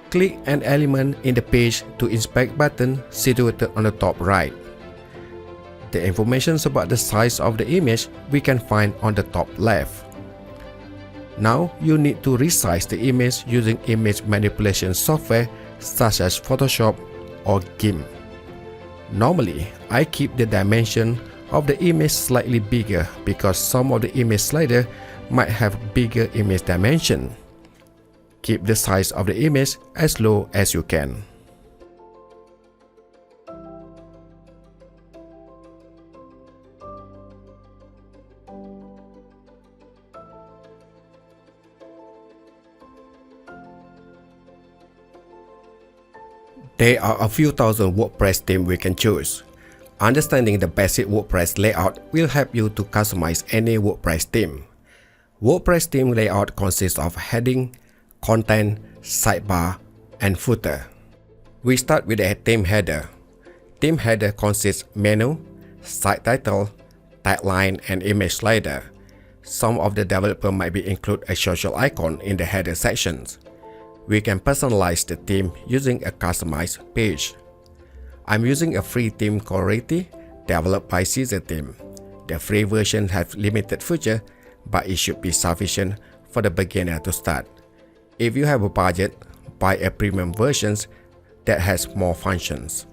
[SPEAKER 1] Click an element in the page to inspect button situated on the top right. The information about the size of the image we can find on the top left. Now you need to resize the image using image manipulation software such as Photoshop or GIMP. Normally, I keep the dimension of the image slightly bigger because some of the image slider might have bigger image dimension. Keep the size of the image as low as you can. There are a few thousand WordPress themes we can choose. Understanding the basic WordPress layout will help you to customize any WordPress theme. WordPress theme layout consists of heading, content, sidebar, and footer. We start with a theme header. Theme header consists menu, site title, tagline, and image slider. Some of the developers might be include a social icon in the header sections. We can personalize the theme using a customized page. I'm using a free theme called Reti, developed by Caesar Theme. The free version has limited features, but it should be sufficient for the beginner to start. If you have a budget, buy a premium version that has more functions.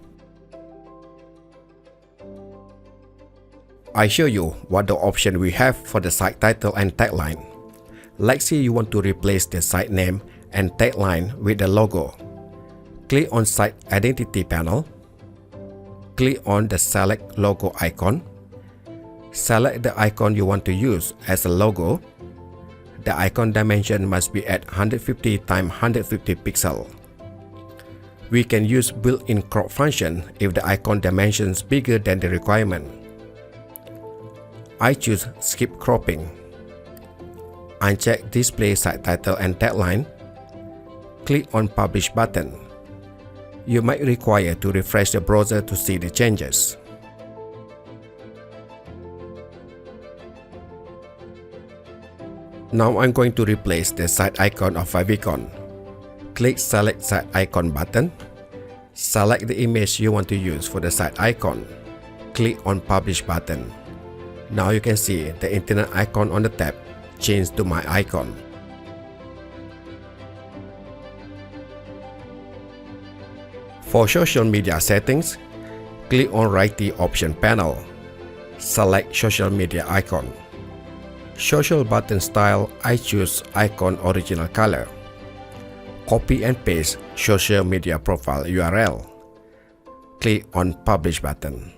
[SPEAKER 1] I show you what the option we have for the site title and tagline. Let's say you want to replace the site name and tagline with the logo. Click on Site Identity panel. Click on the Select Logo icon. Select the icon you want to use as a logo. The icon dimension must be at 150 x 150 pixels. We can use built-in crop function if the icon dimension is bigger than the requirement. I choose Skip Cropping. Uncheck Display Site Title and Tagline. Click on Publish button. You might require to refresh the browser to see the changes. Now I'm going to replace the site icon of favicon. Click Select Site Icon button. Select the image you want to use for the site icon. Click on Publish button. Now you can see the internet icon on the tab changed to my icon. For social media settings, click on Right the Option panel. Select Social Media icon. Social button style, I choose icon original color. Copy and paste social media profile URL. Click on Publish button.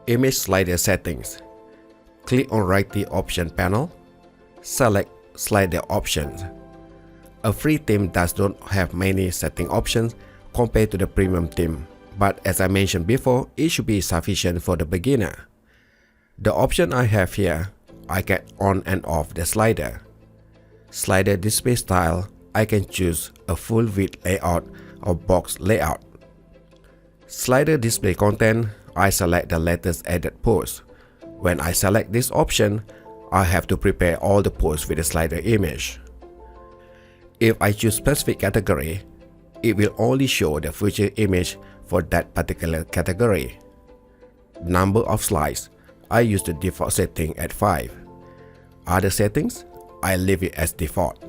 [SPEAKER 1] Image slider settings. Click on Right the Option panel. Select Slider options. A free theme does not have many setting options compared to the premium theme, but as I mentioned before, it should be sufficient for the beginner. The option I have here, I can on and off the slider. Slider display style, I can choose a full width layout or box layout. Slider display content, I select the latest added post. When I select this option, I have to prepare all the posts with the slider image. If I choose specific category, it will only show the future image for that particular category. Number of slides, I use the default setting at 5. Other settings, I leave it as default.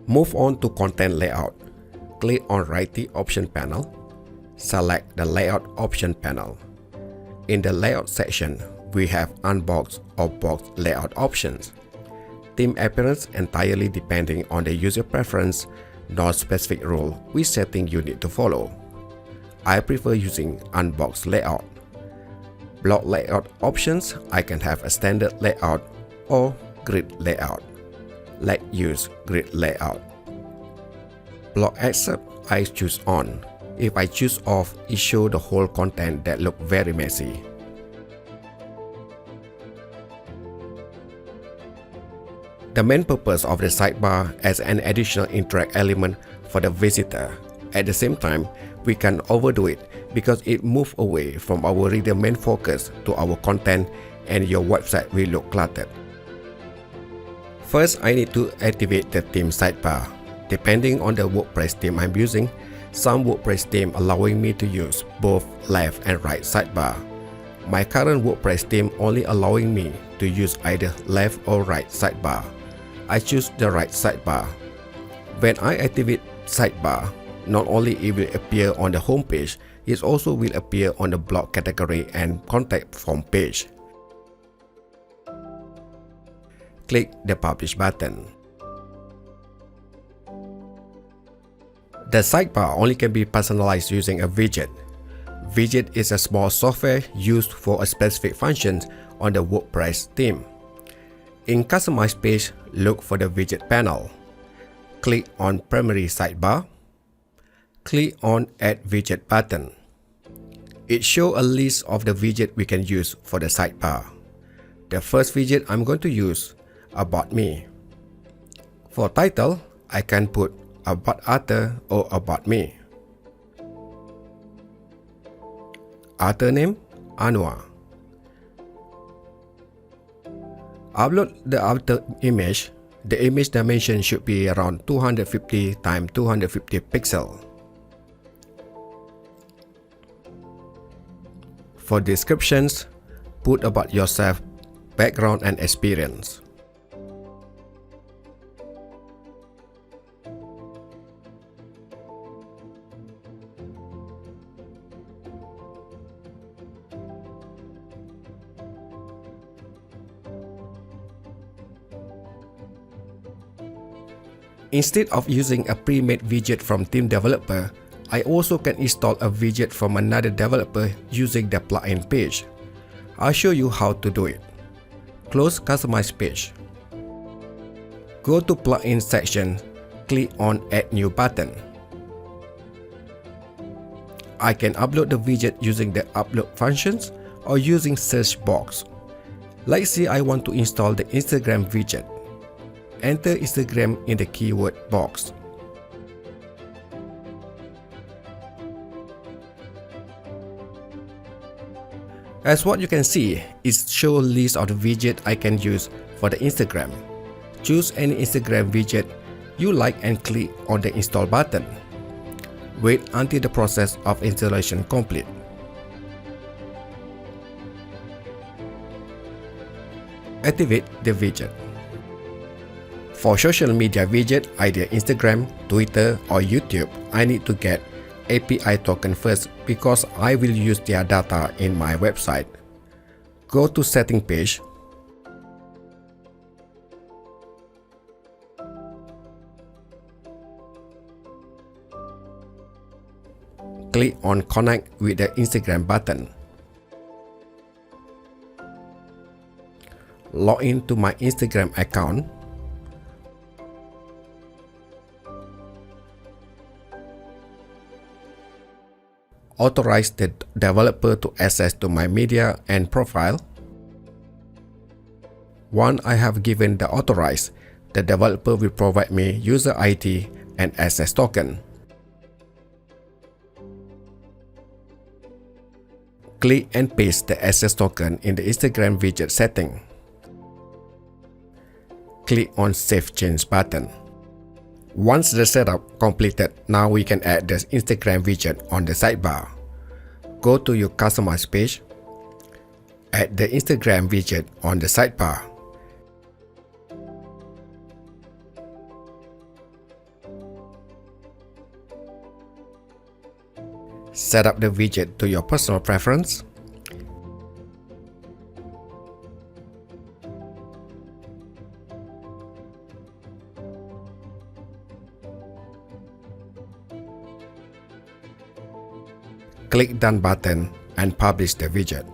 [SPEAKER 1] Move on to content layout. Click on Right the Option panel. Select the Layout option panel. In the Layout section, we have Unbox or Box layout options. Theme appearance entirely depending on the user preference, not specific rule which setting you need to follow. I prefer using Unbox layout. Block layout options, I can have a standard layout or grid layout. Let's use grid layout. Block accept, I choose on. If I choose off, it shows the whole content that look very messy. The main purpose of the sidebar as an additional interact element for the visitor. At the same time, we can overdo it because it moves away from our reader main focus to our content and your website will look cluttered. First, I need to activate the theme sidebar. Depending on the WordPress theme I'm using, some WordPress theme allowing me to use both left and right sidebar. My current WordPress theme only allowing me to use either left or right sidebar. I choose the right sidebar. When I activate sidebar, not only it will appear on the home page, it also will appear on the blog category and contact form page. Click the Publish button. The sidebar only can be personalized using a widget. Widget is a small software used for a specific function on the WordPress theme. In Customize page, look for the widget panel. Click on Primary Sidebar. Click on Add Widget button. It shows a list of the widget we can use for the sidebar. The first widget I'm going to use, About Me. For title, I can put About Author or About Me. Author name, Anwar. Upload the author image. The image dimension should be around 250 x 250 pixels. For descriptions, put about yourself, background and experience. Instead of using a pre-made widget from theme developer, I also can install a widget from another developer using the plugin page. I'll show you how to do it. Close Customize page. Go to Plugin section, click on Add New button. I can upload the widget using the upload functions or using search box. Let's say I want to install the Instagram widget. Enter Instagram in the keyword box. As what you can see, it shows a list of the widgets I can use for the Instagram. Choose any Instagram widget you like and click on the install button. Wait until the process of installation complete. Activate the widget. For social media widget, either Instagram, Twitter or YouTube, I need to get API token first because I will use their data in my website. Go to setting page. Click on connect with the Instagram button. Log in to my Instagram account. Authorize the developer to access to my media and profile. Once I have given the authorize, the developer will provide me user ID and access token. Click and paste the access token in the Instagram widget setting. Click on Save Change button. Once the setup completed, now we can add the Instagram widget on the sidebar. Go to your Customize page. Add the Instagram widget on the sidebar. Set up the widget to your personal preference. Click Done button and publish the widget.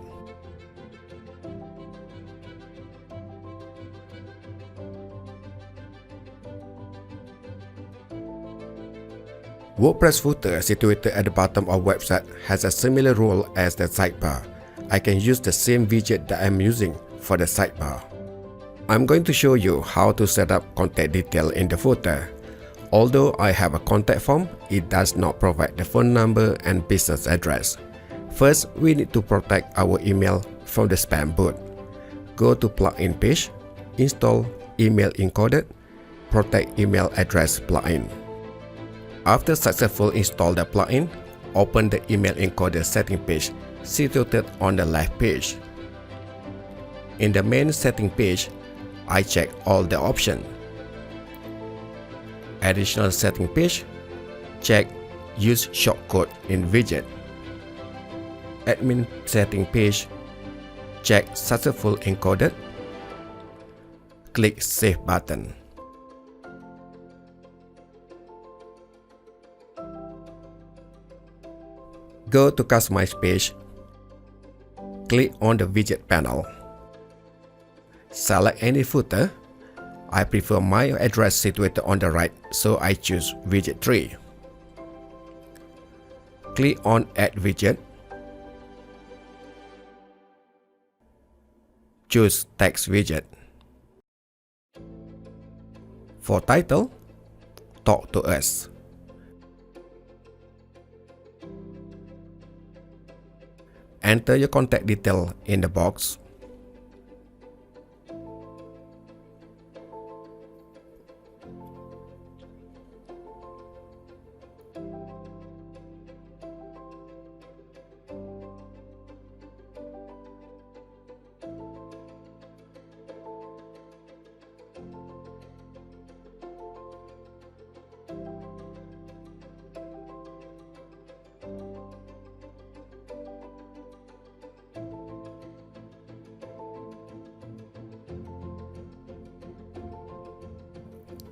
[SPEAKER 1] WordPress footer situated at the bottom of website has a similar role as the sidebar. I can use the same widget that I'm using for the sidebar. I'm going to show you how to set up contact detail in the footer. Although I have a contact form, it does not provide the phone number and business address. First, we need to protect our email from the spam bot. Go to plugin page, install email encoded, protect email address plugin. After successful install the plugin, open the email encoder setting page situated on the left page. In the main setting page, I check all the options. Additional setting page, check use shortcode in widget. Admin setting page, check successful encoded. Click Save button. Go to Customize page. Click on the widget panel. Select any footer. I prefer my address situated on the right, so I choose widget 3. Click on Add widget. Choose Text widget. For title, Talk to Us. Enter your contact detail in the box.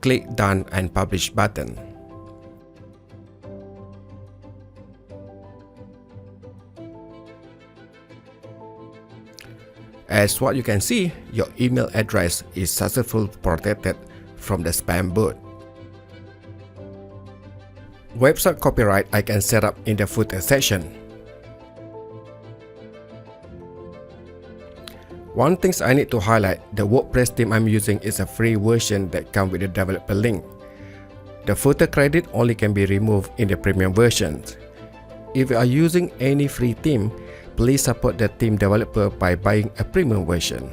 [SPEAKER 1] Click Done and Publish button. As what you can see, your email address is successfully protected from the spam bot. Website copyright I can set up in the footer section. One thing I need to highlight, the WordPress theme I'm using is a free version that comes with a developer link. The footer credit only can be removed in the premium versions. If you are using any free theme, please support the theme developer by buying a premium version.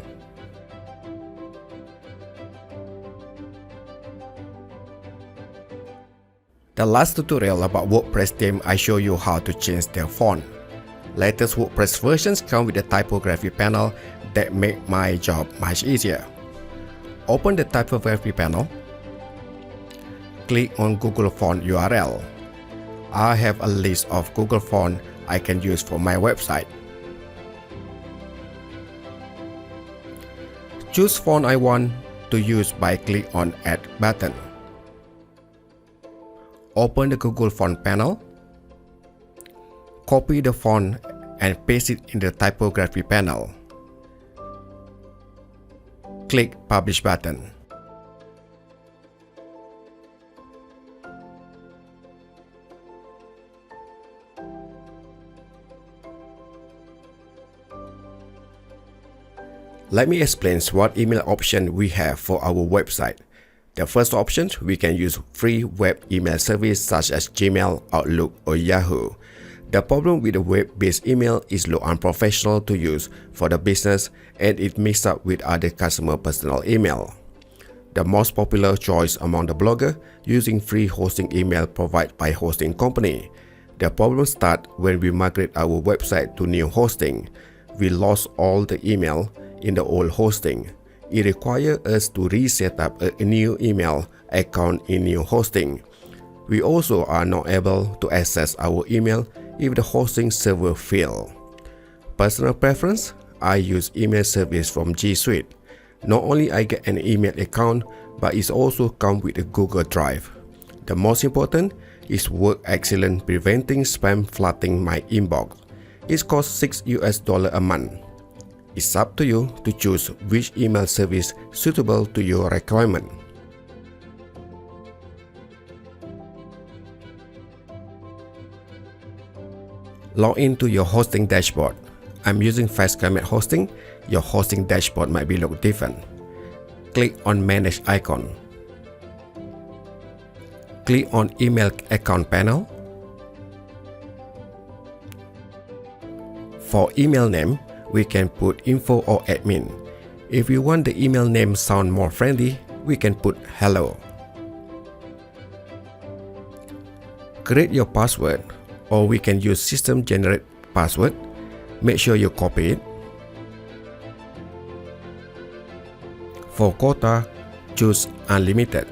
[SPEAKER 1] The last tutorial about WordPress theme, I show you how to change their font. Latest WordPress versions come with a typography panel that make my job much easier. Open the typography panel. Click on Google Font URL. I have a list of Google font I can use for my website. Choose font I want to use by click on Add button. Open the Google Font panel. Copy the font and paste it in the typography panel. Click Publish button. Let me explain what email option we have for our website. The first option, we can use free web email service such as Gmail, Outlook, or Yahoo. The problem with the web-based email is look unprofessional to use for the business and it mixes up with other customer personal email. The most popular choice among the blogger using free hosting email provided by hosting company. The problem starts when we migrate our website to new hosting. We lost all the email in the old hosting. It requires us to reset up a new email account in new hosting. We also are not able to access our email if the hosting server fails. Personal preference, I use email service from G Suite. Not only I get an email account, but it also comes with a Google Drive. The most important is work excellent preventing spam flooding my inbox. It costs $6 a month. It's up to you to choose which email service suitable to your requirement. Log into your hosting dashboard. I'm using Fast Comet hosting. Your hosting dashboard might be look different. Click on Manage icon. Click on Email Account panel. For email name, we can put info or admin. If you want the email name sound more friendly, we can put hello. Create your password, or we can use system generate password. Make sure you copy it. For quota, choose unlimited.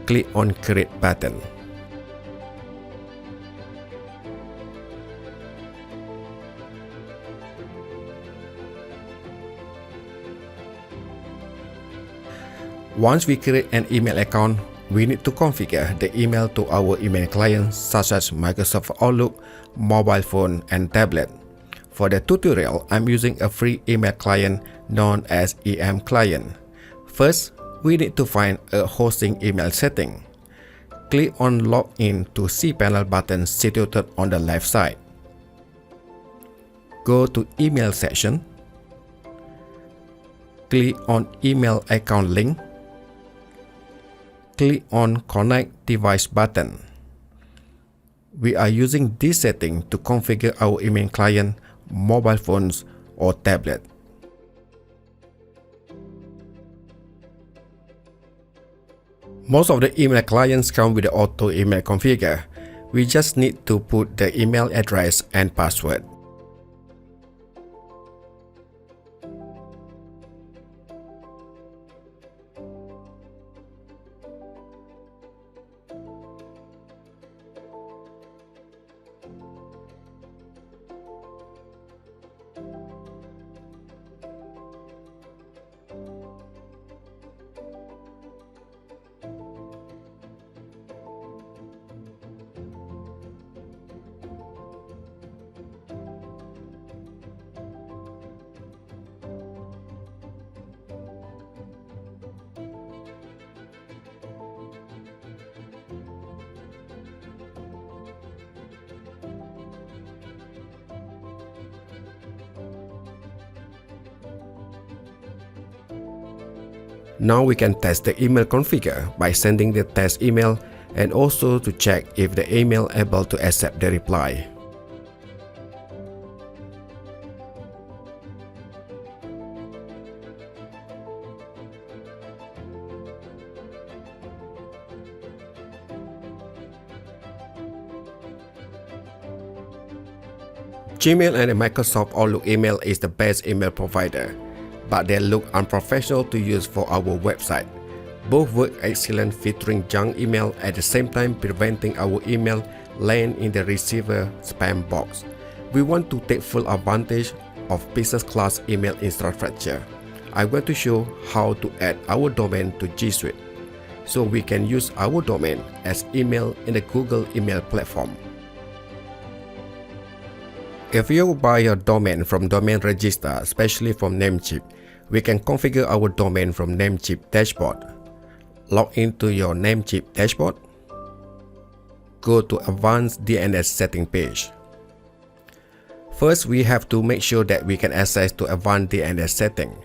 [SPEAKER 1] Click on create button. Once we create an email account, we need to configure the email to our email clients such as Microsoft Outlook, mobile phone, and tablet. For the tutorial, I'm using a free email client known as EM client. First, we need to find a hosting email setting. Click on Login to cPanel button situated on the left side. Go to Email section. Click on Email Account Link. Click on Connect Device button. We are using this setting to configure our email client, mobile phones, or tablet. Most of the email clients come with the auto email configure. We just need to put the email address and password. Now we can test the email configure by sending the test email and also to check if the email able to accept the reply. Gmail and Microsoft Outlook email is the best email provider, but they look unprofessional to use for our website. Both work excellent filtering junk email at the same time preventing our email land in the receiver spam box. We want to take full advantage of business class email infrastructure. I'm going to show how to add our domain to G Suite, so we can use our domain as email in the Google email platform. If you buy your domain from Domain Registrar, especially from Namecheap, we can configure our domain from Namecheap dashboard. Log into your Namecheap dashboard. Go to Advanced DNS Setting page. First, we have to make sure that we can access to Advanced DNS Setting.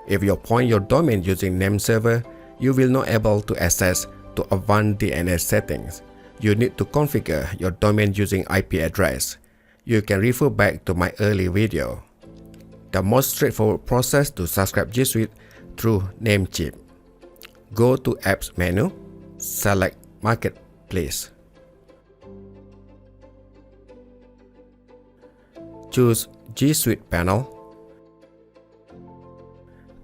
[SPEAKER 1] If you point your domain using name server, you will not able to access to Advanced DNS Settings. You need to configure your domain using IP address. You can refer back to my early video. The most straightforward process to subscribe G Suite through Namecheap. Go to Apps menu, select Marketplace. Choose G Suite panel.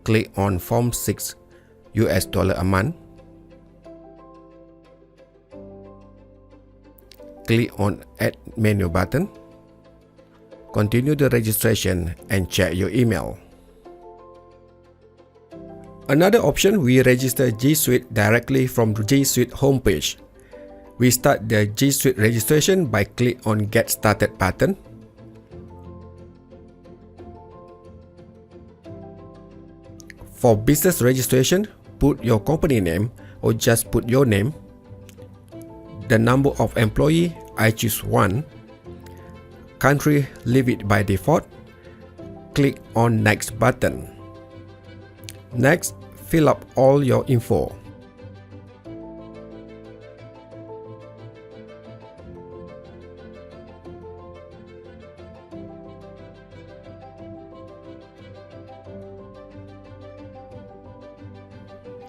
[SPEAKER 1] Click on Form 6 US dollar a month. Click on Add menu button. Continue the registration and check your email. Another option, we register G Suite directly from the G Suite homepage. We start the G Suite registration by click on Get Started button. For business registration, put your company name or just put your name. The number of employee, I choose 1. Country, leave it by default. Click on Next button. Next, fill up all your info.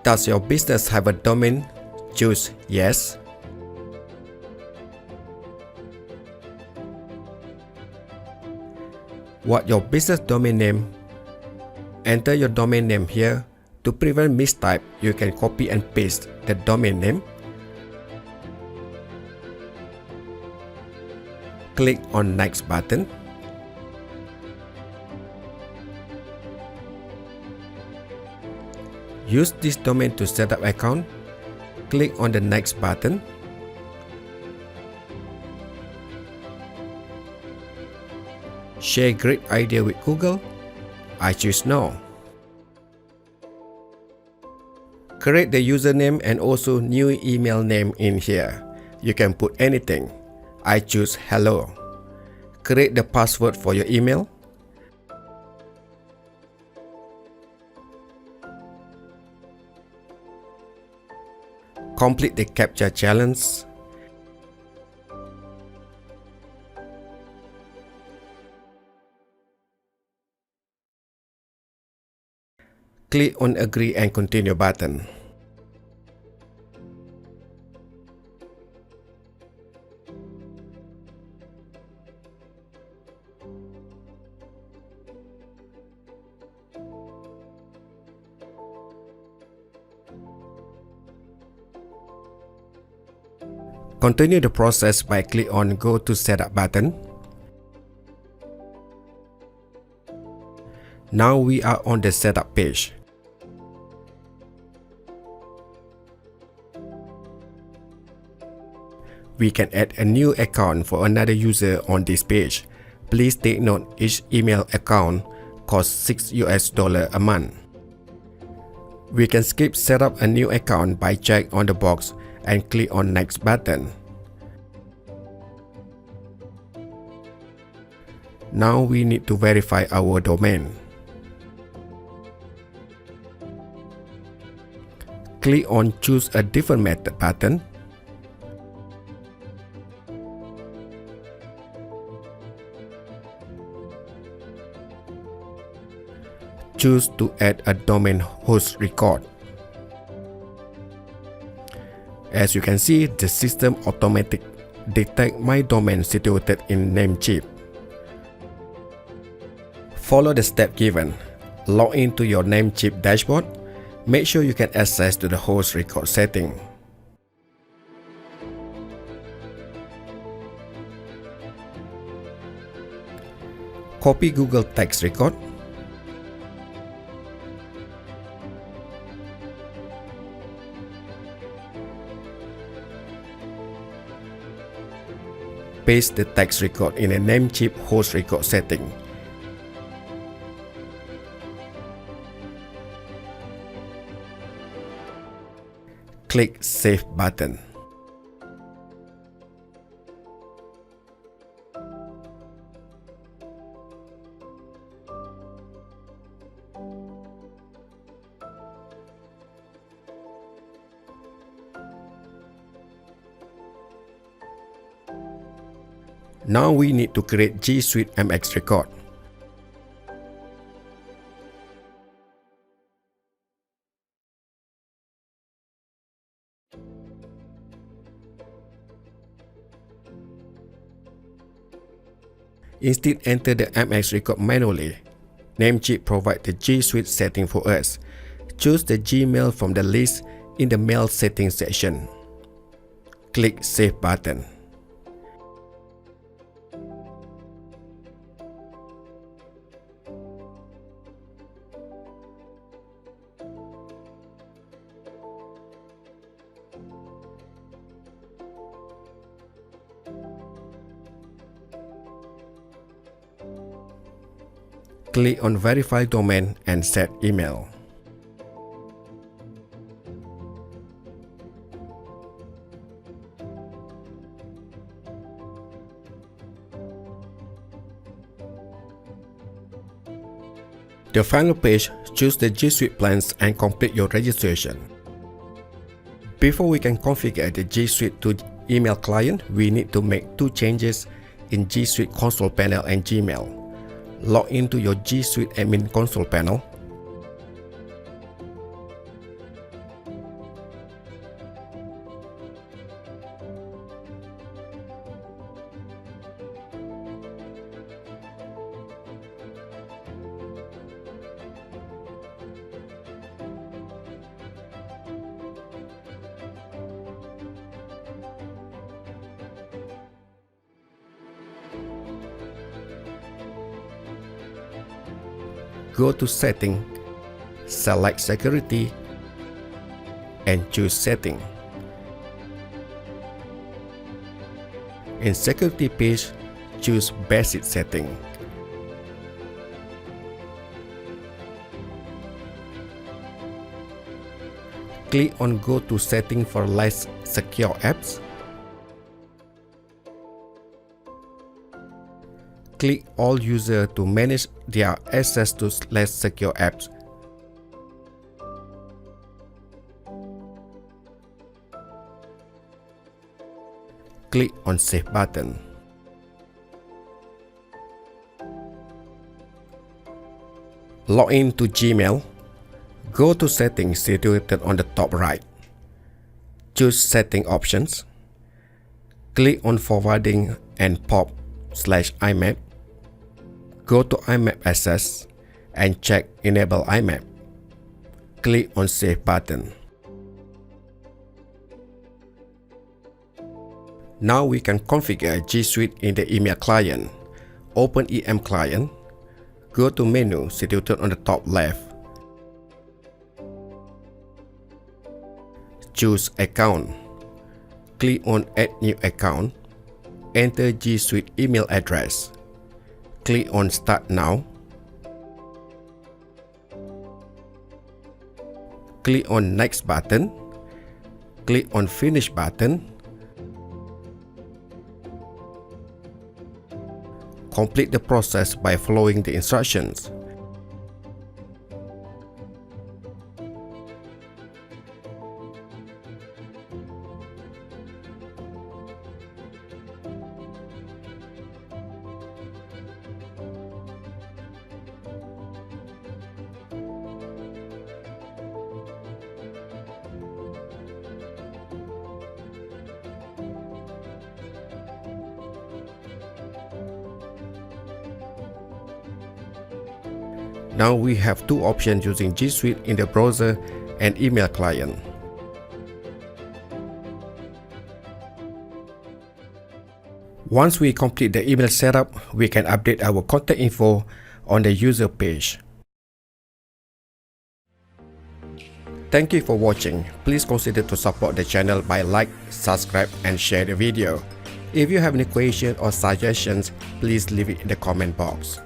[SPEAKER 1] Does your business have a domain? Choose Yes. What your business domain name? Enter your domain name here. To prevent mistype, you can copy and paste the domain name. Click on Next button. Use this domain to set up account. Click on the Next button. Share great idea with Google. I choose No. Create the username and also new email name in here. You can put anything. I choose Hello. Create the password for your email. Complete the CAPTCHA challenge. Click on Agree and Continue button. Continue the process by click on Go to Setup button. Now we are on the setup page. We can add a new account for another user on this page. Please take note, each email account costs $6 a month. We can skip set up a new account by check on the box and click on Next button. Now we need to verify our domain. Click on Choose a different method button. Choose to add a domain host record. As you can see, the system automatically detects my domain situated in Namecheap. Follow the step given. Log into your Namecheap dashboard. Make sure you can access to the host record setting. Copy Google text record. Paste the text record in a Namecheap host record setting. Click Save button. Now we need to create G Suite MX record. Instead, enter the MX record manually. Namecheap provides the G Suite setting for us. Choose the Gmail from the list in the Mail Settings section. Click Save button. Click on Verify Domain and set email. The final page, choose the G Suite plans and complete your registration. Before we can configure the G Suite to email client, we need to make two changes in G Suite console panel and Gmail. Log into your G Suite admin console panel. Go to Setting, select Security, and choose Setting. In Security page, choose Basic Setting. Click on Go to Setting for less secure apps. Click All users to manage their access to less secure apps. Click on Save button. Log in to Gmail. Go to Settings situated on the top right. Choose Setting options. Click on Forwarding and POP/IMAP. Go to IMAP Access and check Enable IMAP. Click on Save button. Now we can configure G Suite in the email client. Open EM client. Go to menu situated on the top left. Choose Account. Click on Add New Account. Enter G Suite email address. Click on Start Now. Click on Next button. Click on Finish button. Complete the process by following the instructions. Now we have two options using G Suite in the browser and email client. Once we complete the email setup, we can update our contact info on the user page. Thank you for watching. Please consider to support the channel by like, subscribe and share the video. If you have any questions or suggestions, please leave it in the comment box.